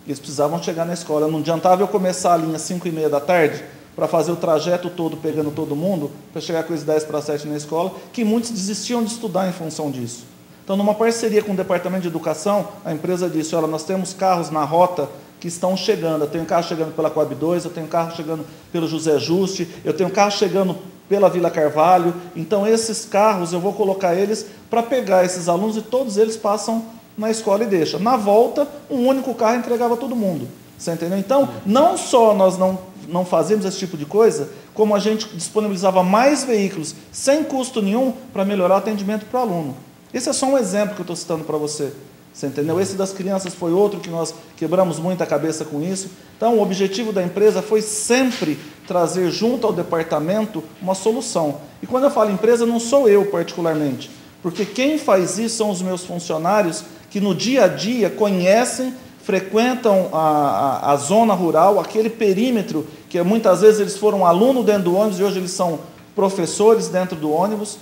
Eles precisavam chegar na escola. Não adiantava eu começar a linha às 5h30 da tarde, para fazer o trajeto todo, pegando todo mundo, para chegar com os 10 para 7 na escola, que muitos desistiam de estudar em função disso. Então, numa parceria com o Departamento de Educação, a empresa disse, olha, nós temos carros na rota que estão chegando. Eu tenho carro chegando pela Coab 2, eu tenho carro chegando pelo José Juste, eu tenho carro chegando pela Vila Carvalho. Então, esses carros, eu vou colocar eles para pegar esses alunos e todos eles passam na escola e deixam. Na volta, um único carro entregava todo mundo. Você entendeu? Então, não só nós não fazemos esse tipo de coisa, como a gente disponibilizava mais veículos sem custo nenhum para melhorar o atendimento para o aluno. Esse é só um exemplo que eu estou citando para você. Você entendeu? Esse das crianças foi outro que nós quebramos muito a cabeça com isso. Então, o objetivo da empresa foi sempre trazer junto ao departamento uma solução. E quando eu falo empresa, não sou eu particularmente, porque quem faz isso são os meus funcionários que no dia a dia conhecem, frequentam a zona rural, aquele perímetro que muitas vezes eles foram aluno dentro do ônibus e hoje eles são professores dentro do ônibus,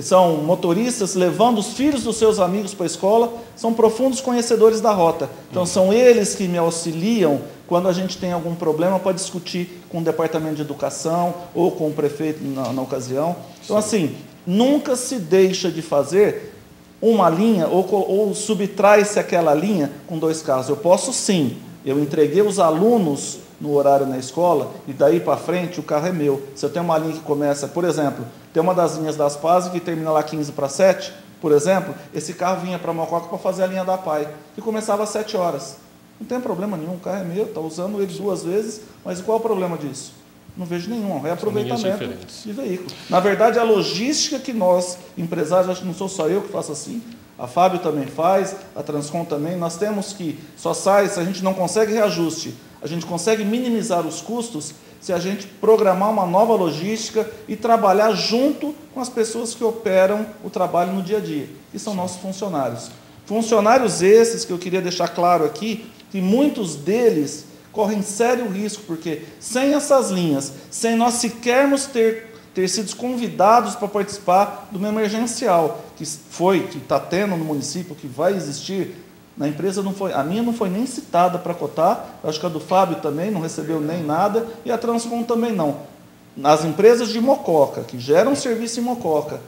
são motoristas levando os filhos dos seus amigos para a escola, são profundos conhecedores da rota. Então, são eles que me auxiliam quando a gente tem algum problema para discutir com o Departamento de Educação ou com o prefeito na ocasião. Então, assim, nunca se deixa de fazer uma linha ou subtrai-se aquela linha com 2 carros. Eu posso sim, eu entreguei os alunos no horário na escola e daí para frente o carro é meu. Se eu tenho uma linha que começa, por exemplo, tem uma das linhas das Paz que termina lá 15 para 7, por exemplo, esse carro vinha para Mococa para fazer a linha da PAI, que começava às 7 horas. Não tem problema nenhum, o carro é meu, está usando ele 2 vezes, mas qual é o problema disso? Não vejo nenhum, é reaproveitamento de veículo. Na verdade, a logística que nós, empresários, acho que não sou só eu que faço assim, a Fábio também faz, a Transcom também, nós temos que, só sai, se a gente não consegue reajuste, a gente consegue minimizar os custos se a gente programar uma nova logística e trabalhar junto com as pessoas que operam o trabalho no dia a dia, que são nossos funcionários. Funcionários esses que eu queria deixar claro aqui, que muitos deles correm sério risco, porque sem essas linhas, sem nós sequermos ter sido convidados para participar de uma emergencial, que está tendo no município, que vai existir, na empresa não foi, a minha não foi nem citada para cotar, acho que a do Fábio também não recebeu nem nada, e a Transcom também não. As empresas de Mococa, que geram serviço em Mococa,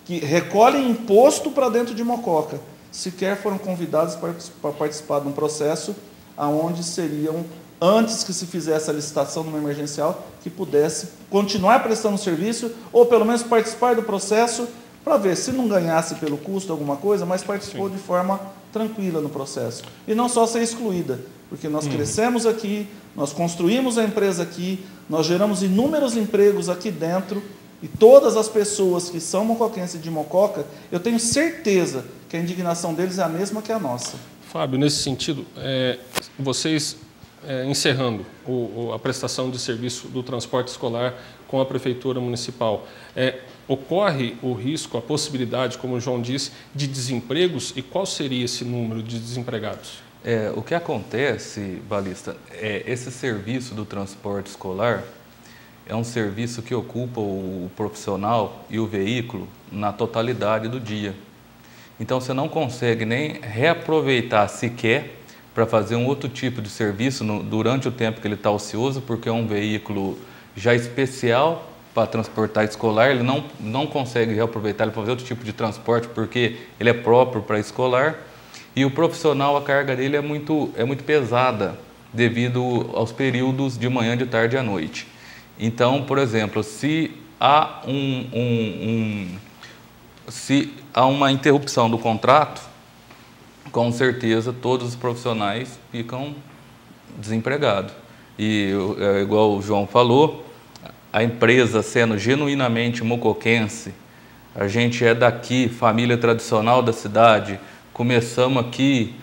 que recolhem imposto para dentro de Mococa, sequer foram convidados para participar de um processo onde seriam, antes que se fizesse a licitação numa emergencial, que pudesse continuar prestando serviço, ou pelo menos participar do processo, para ver se não ganhasse pelo custo alguma coisa, mas participou de forma tranquila no processo. E não só ser excluída, porque nós crescemos aqui, nós construímos a empresa aqui, nós geramos inúmeros empregos aqui dentro, e todas as pessoas que são mocoquenses de Mococa, eu tenho certeza que a indignação deles é a mesma que a nossa. Fábio, nesse sentido, vocês, encerrando a prestação de serviço do transporte escolar com a Prefeitura Municipal, ocorre o risco, a possibilidade, como o João disse, de desempregos, e qual seria esse número de desempregados? O que acontece, Balista, esse serviço do transporte escolar é um serviço que ocupa o profissional e o veículo na totalidade do dia. Então, você não consegue nem reaproveitar sequer para fazer um outro tipo de serviço durante o tempo que ele está ocioso, porque é um veículo já especial para transportar escolar, ele não consegue reaproveitar para fazer outro tipo de transporte, porque ele é próprio para escolar, e o profissional, a carga dele é muito pesada, devido aos períodos de manhã, de tarde e à noite. Então, por exemplo, se há uma interrupção do contrato, com certeza todos os profissionais ficam desempregados. E igual o João falou, a empresa sendo genuinamente mocoquense, a gente é daqui, família tradicional da cidade, começamos aqui,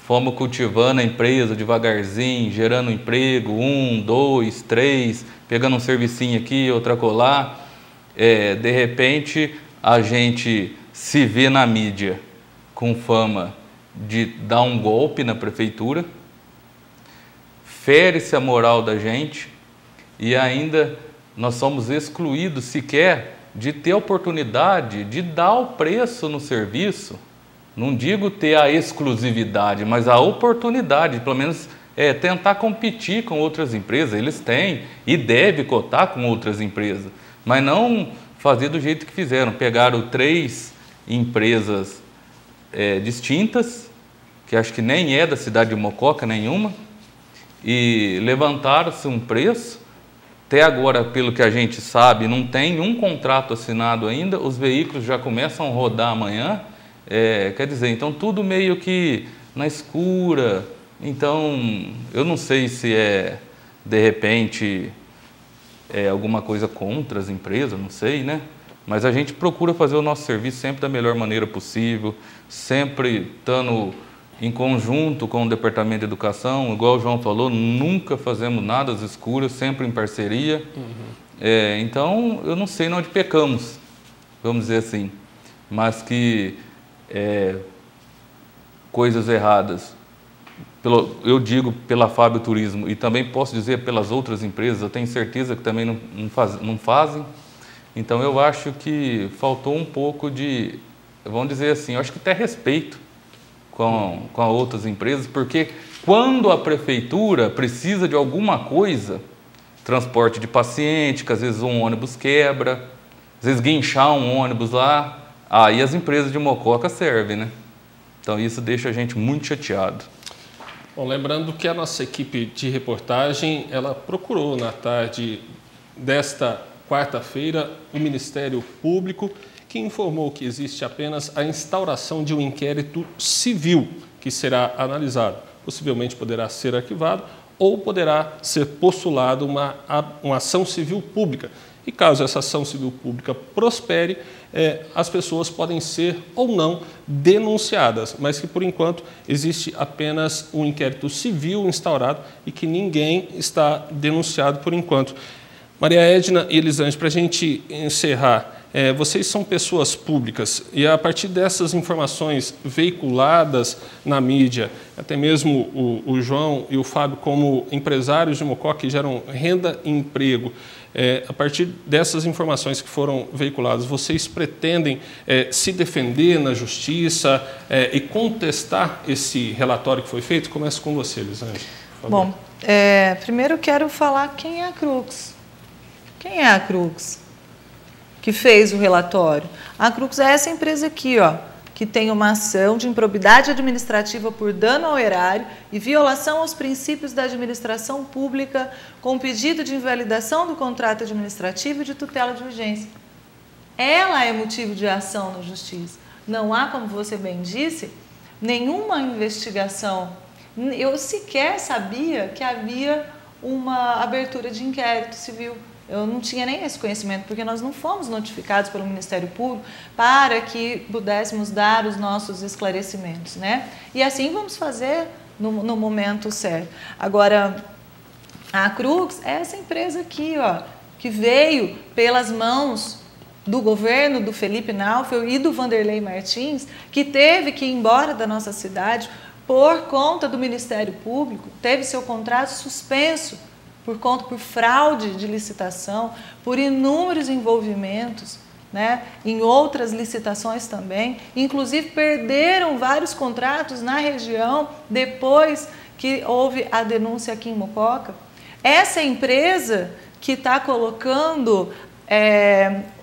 fomos cultivando a empresa devagarzinho, gerando emprego, 1, 2, 3, pegando um servicinho aqui, outra colar. De repente, a gente se vê na mídia com fama de dar um golpe na prefeitura, fere-se a moral da gente e ainda nós somos excluídos sequer de ter a oportunidade de dar o preço no serviço. Não digo ter a exclusividade, mas a oportunidade, pelo menos tentar competir com outras empresas. Eles têm e devem cotar com outras empresas, mas não fazer do jeito que fizeram. Pegaram 3 empresas distintas, que acho que nem é da cidade de Mococa nenhuma, e levantaram-se um preço. Até agora, pelo que a gente sabe, não tem um contrato assinado ainda, os veículos já começam a rodar amanhã. Quer dizer, então tudo meio que na escura. Então, eu não sei se de repente, alguma coisa contra as empresas, não sei, né? Mas a gente procura fazer o nosso serviço sempre da melhor maneira possível, sempre estando em conjunto com o Departamento de Educação, igual o João falou, nunca fazemos nada às escuras, sempre em parceria. Então, eu não sei onde pecamos, vamos dizer assim, mas que coisas erradas, eu digo pela Fábio Turismo e também posso dizer pelas outras empresas, eu tenho certeza que também não fazem. Então, eu acho que faltou um pouco de, vamos dizer assim, eu acho que até respeito com outras empresas, porque quando a prefeitura precisa de alguma coisa, transporte de paciente, que às vezes um ônibus quebra, às vezes guinchar um ônibus lá, aí as empresas de Mococa servem, né? Então isso deixa a gente muito chateado. Bom, lembrando que a nossa equipe de reportagem, ela procurou na tarde desta quarta-feira o Ministério Público, que informou que existe apenas a instauração de um inquérito civil que será analisado. Possivelmente poderá ser arquivado ou poderá ser postulado uma ação civil pública. E caso essa ação civil pública prospere, as pessoas podem ser ou não denunciadas, mas que por enquanto existe apenas um inquérito civil instaurado e que ninguém está denunciado por enquanto. Maria Edna e Elisângela, para a gente encerrar, vocês são pessoas públicas e a partir dessas informações veiculadas na mídia, até mesmo o João e o Fábio como empresários de Mococa que geram renda e emprego, a partir dessas informações que foram veiculadas, vocês pretendem se defender na justiça e contestar esse relatório que foi feito? Começo com você, Elisângela. Bom, primeiro quero falar quem é a Crux. Quem é a Crux que fez o relatório? A Crux é essa empresa aqui, ó, que tem uma ação de improbidade administrativa por dano ao erário e violação aos princípios da administração pública com pedido de invalidação do contrato administrativo e de tutela de urgência. Ela é motivo de ação na justiça. Não há, como você bem disse, nenhuma investigação. Eu sequer sabia que havia uma abertura de inquérito civil. Eu não tinha nem esse conhecimento, porque nós não fomos notificados pelo Ministério Público para que pudéssemos dar os nossos esclarecimentos, né? E assim vamos fazer no momento certo. Agora, a Crux é essa empresa aqui, ó, que veio pelas mãos do governo do Felipe Naufel e do Vanderlei Martins, que teve que ir embora da nossa cidade por conta do Ministério Público, teve seu contrato suspenso por fraude de licitação, por inúmeros envolvimentos, né, em outras licitações também, inclusive perderam vários contratos na região depois que houve a denúncia aqui em Mococa. Essa empresa que está colocando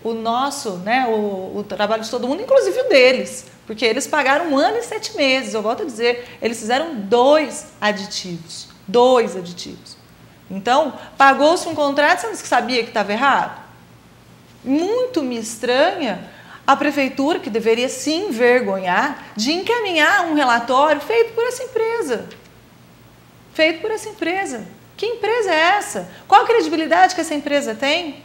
o nosso, né, o trabalho de todo mundo, inclusive o deles, porque eles pagaram 1 ano e 7 meses, eu volto a dizer, eles fizeram 2 aditivos. Então, pagou-se um contrato, você não sabia que estava errado? Muito me estranha a prefeitura, que deveria se envergonhar, de encaminhar um relatório feito por essa empresa. Feito por essa empresa. Que empresa é essa? Qual a credibilidade que essa empresa tem?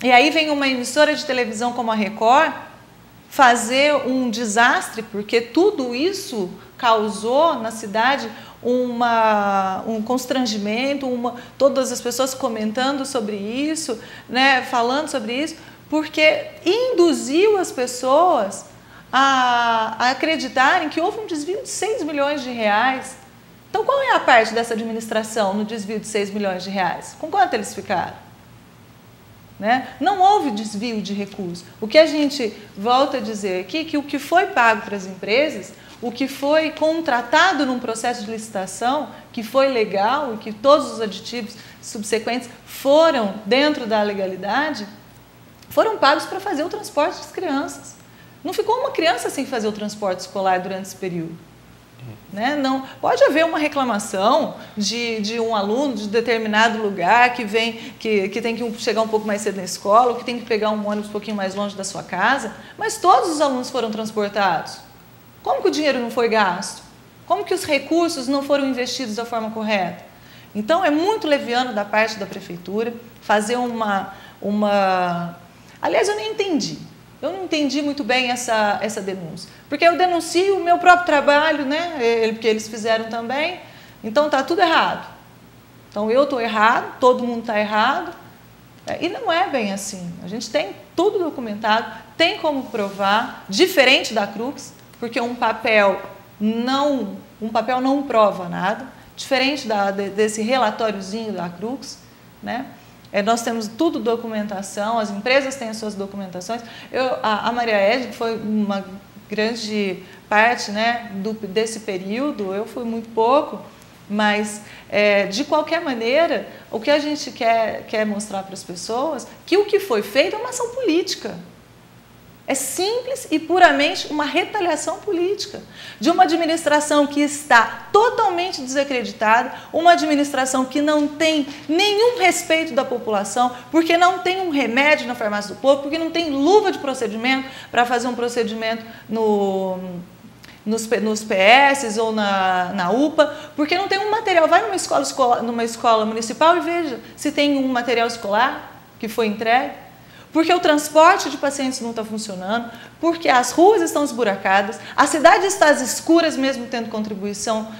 E aí vem uma emissora de televisão como a Record fazer um desastre, porque tudo isso causou na cidade um constrangimento, todas as pessoas comentando sobre isso, né, falando sobre isso, porque induziu as pessoas a acreditarem que houve um desvio de 6 milhões de reais. Então, qual é a parte dessa administração no desvio de 6 milhões de reais? Com quanto eles ficaram? Né? Não houve desvio de recursos. O que a gente volta a dizer aqui é que o que foi pago para as empresas, o que foi contratado num processo de licitação, que foi legal e que todos os aditivos subsequentes foram dentro da legalidade, foram pagos para fazer o transporte das crianças. Não ficou uma criança sem fazer o transporte escolar durante esse período. Né? Não, pode haver uma reclamação de um aluno de determinado lugar que tem que chegar um pouco mais cedo na escola, ou que tem que pegar um ônibus um pouquinho mais longe da sua casa, mas todos os alunos foram transportados. Como que o dinheiro não foi gasto? Como que os recursos não foram investidos da forma correta? Então, é muito leviano da parte da prefeitura fazer Aliás, eu nem entendi. Eu não entendi muito bem essa denúncia. Porque eu denuncio o meu próprio trabalho, né? Porque eles fizeram também. Então, está tudo errado. Então, eu estou errado, todo mundo está errado. E não é bem assim. A gente tem tudo documentado, tem como provar, diferente da Crux, porque um papel não prova nada, diferente desse relatóriozinho da Crux, né? Nós temos tudo documentação, as empresas têm as suas documentações. A Maria Edna foi uma grande parte, né, desse período, eu fui muito pouco, mas de qualquer maneira, o que a gente quer mostrar para as pessoas é que o que foi feito é uma ação política. É simples e puramente uma retaliação política de uma administração que está totalmente desacreditada, uma administração que não tem nenhum respeito da população, porque não tem um remédio na farmácia do povo, porque não tem luva de procedimento para fazer um procedimento nos PS ou na UPA, porque não tem um material. Vai numa escola municipal e veja se tem um material escolar que foi entregue. Porque o transporte de pacientes não está funcionando, porque as ruas estão esburacadas, a cidade está às escuras, mesmo tendo contribuição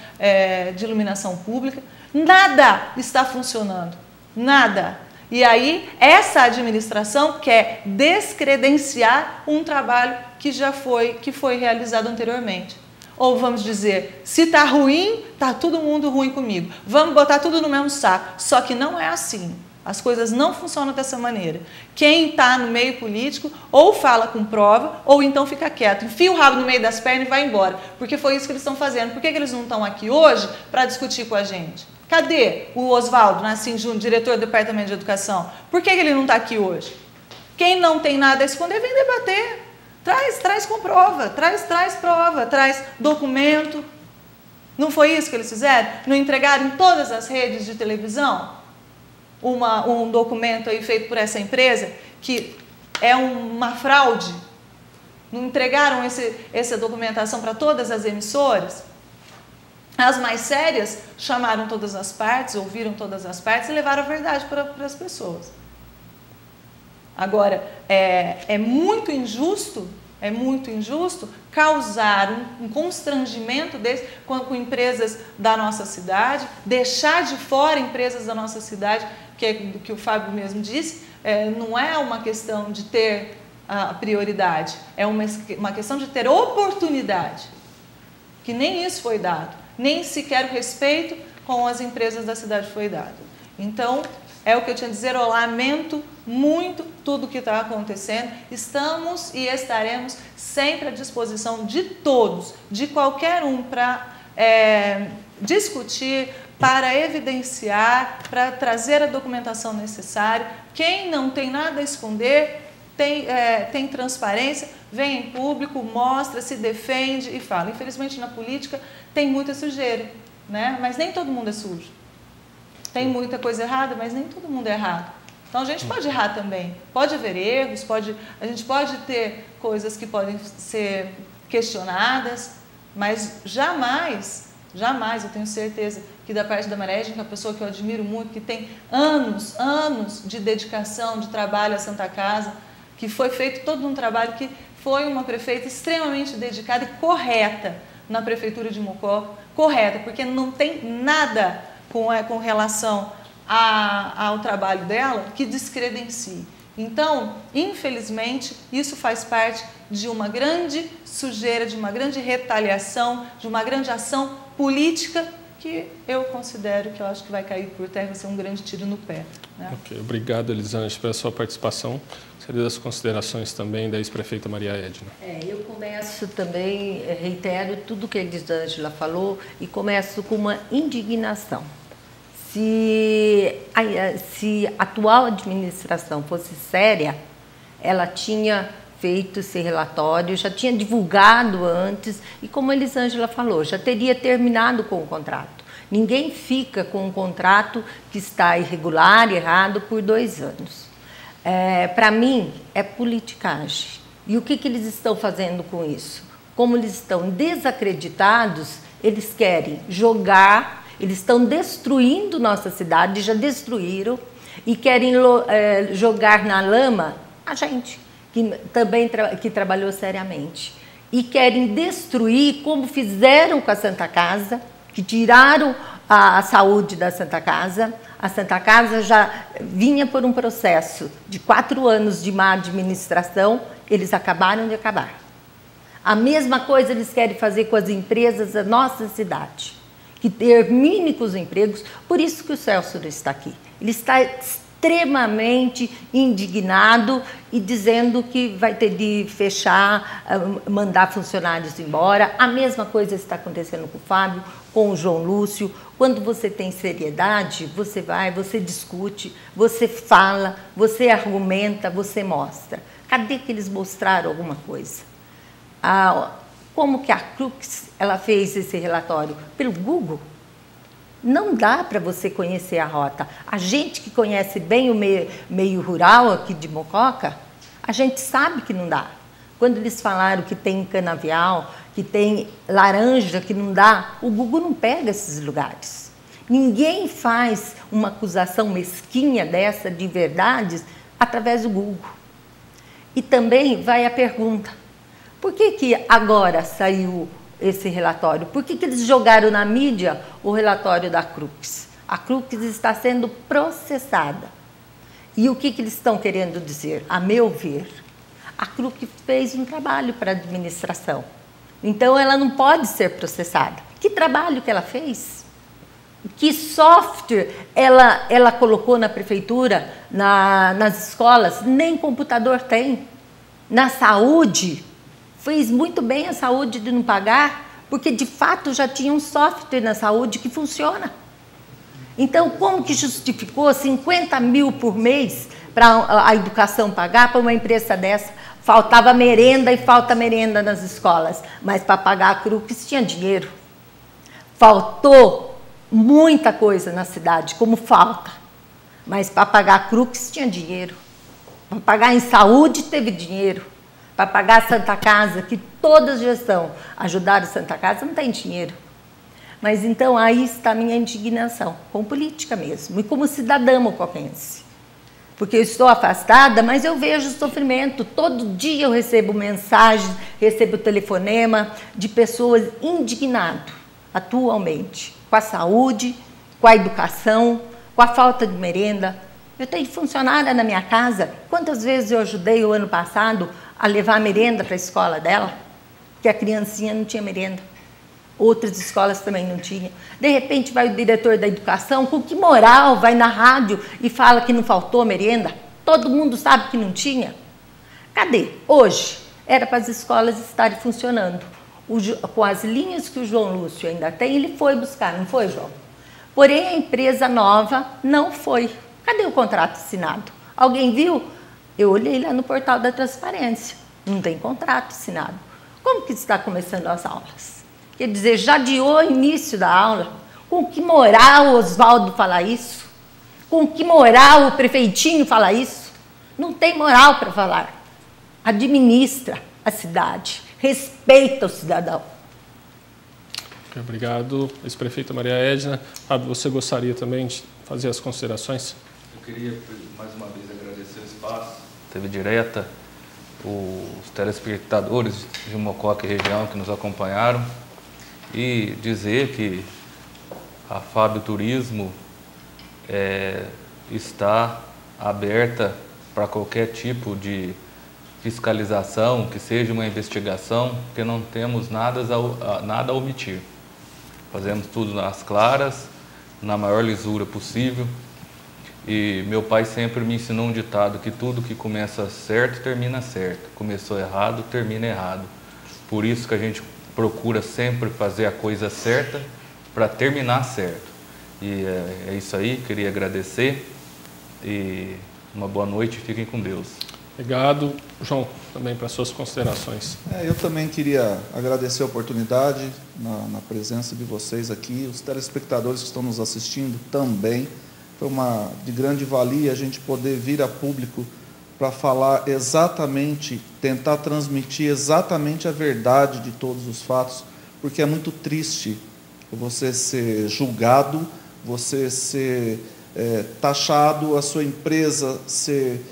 de iluminação pública, nada está funcionando, nada. E aí, essa administração quer descredenciar um trabalho que foi realizado anteriormente. Ou vamos dizer, se está ruim, está todo mundo ruim comigo, vamos botar tudo no mesmo saco, só que não é assim. As coisas não funcionam dessa maneira. Quem está no meio político ou fala com prova ou então fica quieto, enfia o rabo no meio das pernas e vai embora. Porque foi isso que eles estão fazendo. Por que eles não estão aqui hoje para discutir com a gente? Cadê o Oswaldo Nassim Júnior, diretor do Departamento de Educação? Por que ele não está aqui hoje? Quem não tem nada a esconder, vem debater. Traz com prova, traz prova, traz documento. Não foi isso que eles fizeram? Não entregaram em todas as redes de televisão? Um documento aí feito por essa empresa que é uma fraude. Não entregaram essa documentação para todas as emissoras? As mais sérias chamaram todas as partes, ouviram todas as partes e levaram a verdade para as pessoas. Agora, é muito injusto causar um constrangimento desse com empresas da nossa cidade, deixar de fora empresas da nossa cidade, que o Fábio mesmo disse, não é uma questão de ter a prioridade, é uma questão de ter oportunidade, que nem isso foi dado, nem sequer o respeito com as empresas da cidade foi dado. Então, é o que eu tinha a dizer, eu lamento muito tudo o que está acontecendo, estamos e estaremos sempre à disposição de todos, de qualquer um, para discutir, para evidenciar, para trazer a documentação necessária. Quem não tem nada a esconder, tem transparência, vem em público, mostra, se defende e fala. Infelizmente, na política tem muita sujeira, né? Mas nem todo mundo é sujo. Tem muita coisa errada, mas nem todo mundo é errado. Então a gente pode errar também, pode haver erros, a gente pode ter coisas que podem ser questionadas, mas jamais, eu tenho certeza que da parte da Maria Edna, que é uma pessoa que eu admiro muito, que tem anos de dedicação, de trabalho à Santa Casa, que foi feito todo um trabalho, que foi uma prefeita extremamente dedicada e correta na Prefeitura de Mocó, correta, porque não tem nada com relação ao trabalho dela que descredencie. Então, infelizmente, isso faz parte de uma grande sujeira, de uma grande retaliação, de uma grande ação política que eu considero que eu acho que vai cair por terra, vai ser um grande tiro no pé. Né? Ok, obrigado, Elisângela, pela sua participação. Seria das considerações também da ex-prefeita Maria Edna. Eu começo também, reitero tudo que a Elisângela falou e começo com uma indignação. Se a atual administração fosse séria, ela tinha feito esse relatório, já tinha divulgado antes e, como a Elisângela falou, já teria terminado com o contrato. Ninguém fica com um contrato que está irregular, errado, por 2 anos. Para mim, é politicagem. E o que eles estão fazendo com isso? Como eles estão desacreditados, eles querem jogar. Eles estão destruindo nossa cidade, já destruíram, e querem jogar na lama a gente, que também que trabalhou seriamente. E querem destruir, como fizeram com a Santa Casa, que tiraram a saúde da Santa Casa. A Santa Casa já vinha por um processo de 4 anos de má administração, eles acabaram de acabar. A mesma coisa eles querem fazer com as empresas da nossa cidade, que termine com os empregos. Por isso que o Celso não está aqui. Ele está extremamente indignado e dizendo que vai ter de fechar, mandar funcionários embora. A mesma coisa está acontecendo com o Fábio, com o João Lúcio. Quando você tem seriedade, você vai, você discute, você fala, você argumenta, você mostra. Cadê que eles mostraram alguma coisa? Como que a Crux ela fez esse relatório? Pelo Google. Não dá para você conhecer a rota. A gente que conhece bem o meio rural aqui de Mococa, a gente sabe que não dá. Quando eles falaram que tem canavial, que tem laranja, que não dá, o Google não pega esses lugares. Ninguém faz uma acusação mesquinha dessa de verdades através do Google. E também vai a pergunta: por que agora saiu esse relatório? Por que eles jogaram na mídia o relatório da Crux? A Crux está sendo processada. E o que eles estão querendo dizer? A meu ver, a Crux fez um trabalho para a administração. Então, ela não pode ser processada. Que trabalho que ela fez? Que software ela colocou na prefeitura, nas escolas? Nem computador tem. Na saúde, fez muito bem a saúde de não pagar, porque de fato já tinha um software na saúde que funciona. Então, como que justificou 50 mil por mês para a educação pagar para uma empresa dessa? Faltava merenda e falta merenda nas escolas, mas para pagar a Crux tinha dinheiro. Faltou muita coisa na cidade, como falta, mas para pagar a Crux tinha dinheiro. Para pagar em saúde teve dinheiro. Para pagar a Santa Casa, que toda a gestão ajudaram a Santa Casa, não tem dinheiro. Mas então aí está a minha indignação, com política mesmo, e como cidadã mocoquense. Porque eu estou afastada, mas eu vejo o sofrimento. Todo dia eu recebo mensagens, recebo telefonema de pessoas indignadas, atualmente, com a saúde, com a educação, com a falta de merenda. Eu tenho funcionária na minha casa. Quantas vezes eu ajudei o ano passado a levar a merenda para a escola dela, que a criancinha não tinha merenda. Outras escolas também não tinham. De repente vai o diretor da educação, com que moral vai na rádio e fala que não faltou merenda? Todo mundo sabe que não tinha. Cadê? Hoje era para as escolas estarem funcionando. Com as linhas que o João Lúcio ainda tem, ele foi buscar, não foi, João? Porém, a empresa nova não foi. Cadê o contrato assinado? Alguém viu? Eu olhei lá no portal da transparência. Não tem contrato assinado. Como que está começando as aulas? Quer dizer, já adiou o início da aula. Com que moral o Oswaldo falar isso? Com que moral o prefeitinho fala isso? Não tem moral para falar. Administra a cidade, respeita o cidadão. Obrigado, ex-prefeita Maria Edna. Fábio, você gostaria também de fazer as considerações? Eu queria, mais uma vez, agradecer o espaço, TV Direta, os telespectadores de Mococa e região que nos acompanharam e dizer que a Fábio Turismo está aberta para qualquer tipo de fiscalização, que seja uma investigação, porque não temos nada a omitir. Fazemos tudo nas claras, na maior lisura possível. E meu pai sempre me ensinou um ditado, que tudo que começa certo, termina certo. Começou errado, termina errado. Por isso que a gente procura sempre fazer a coisa certa para terminar certo. E é isso aí, queria agradecer e uma boa noite, fiquem com Deus. Obrigado. João, também para suas considerações. Eu também queria agradecer a oportunidade na presença de vocês aqui, os telespectadores que estão nos assistindo também. Foi de grande valia a gente poder vir a público para falar exatamente, tentar transmitir exatamente a verdade de todos os fatos, porque é muito triste você ser julgado, você ser taxado, a sua empresa ser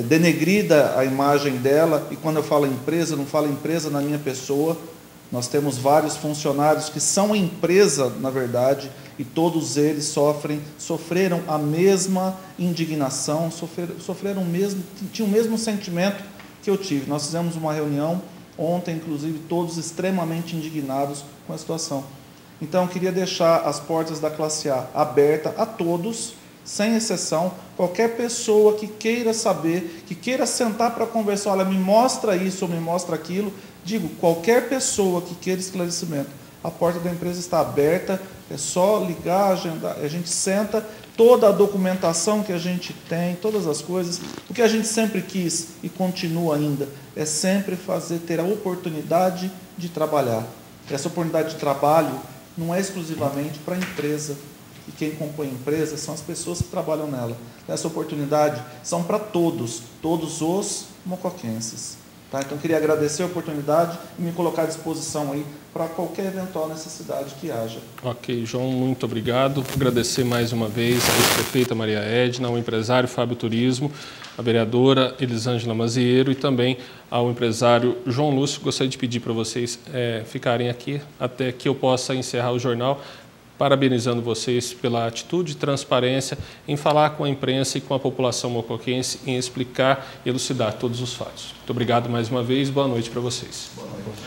denegrida a imagem dela, e quando eu falo empresa, eu não falo empresa na minha pessoa, nós temos vários funcionários que são empresa, na verdade, e todos eles sofreram a mesma indignação, tinham o mesmo sentimento que eu tive. Nós fizemos uma reunião ontem, inclusive, todos extremamente indignados com a situação. Então, eu queria deixar as portas da classe A abertas a todos, sem exceção, qualquer pessoa que queira saber, que queira sentar para conversar, olha, me mostra isso ou me mostra aquilo, digo, qualquer pessoa que queira esclarecimento, a porta da empresa está aberta, é só ligar, agendar, a gente senta, toda a documentação que a gente tem, todas as coisas, o que a gente sempre quis e continua ainda, é sempre ter a oportunidade de trabalhar. Essa oportunidade de trabalho não é exclusivamente para a empresa, e quem compõe a empresa são as pessoas que trabalham nela. Essa oportunidade são para todos os mocoquenses. Tá? Então, eu queria agradecer a oportunidade e me colocar à disposição aí para qualquer eventual necessidade que haja. Ok, João, muito obrigado. Agradecer mais uma vez a ex-prefeita Maria Edna, ao empresário Fábio Turismo, a vereadora Elisângela Mazieiro e também ao empresário João Lúcio. Gostaria de pedir para vocês ficarem aqui até que eu possa encerrar o jornal, parabenizando vocês pela atitude e transparência em falar com a imprensa e com a população mocoquense, em explicar e elucidar todos os fatos. Muito obrigado mais uma vez, boa noite para vocês. Boa noite.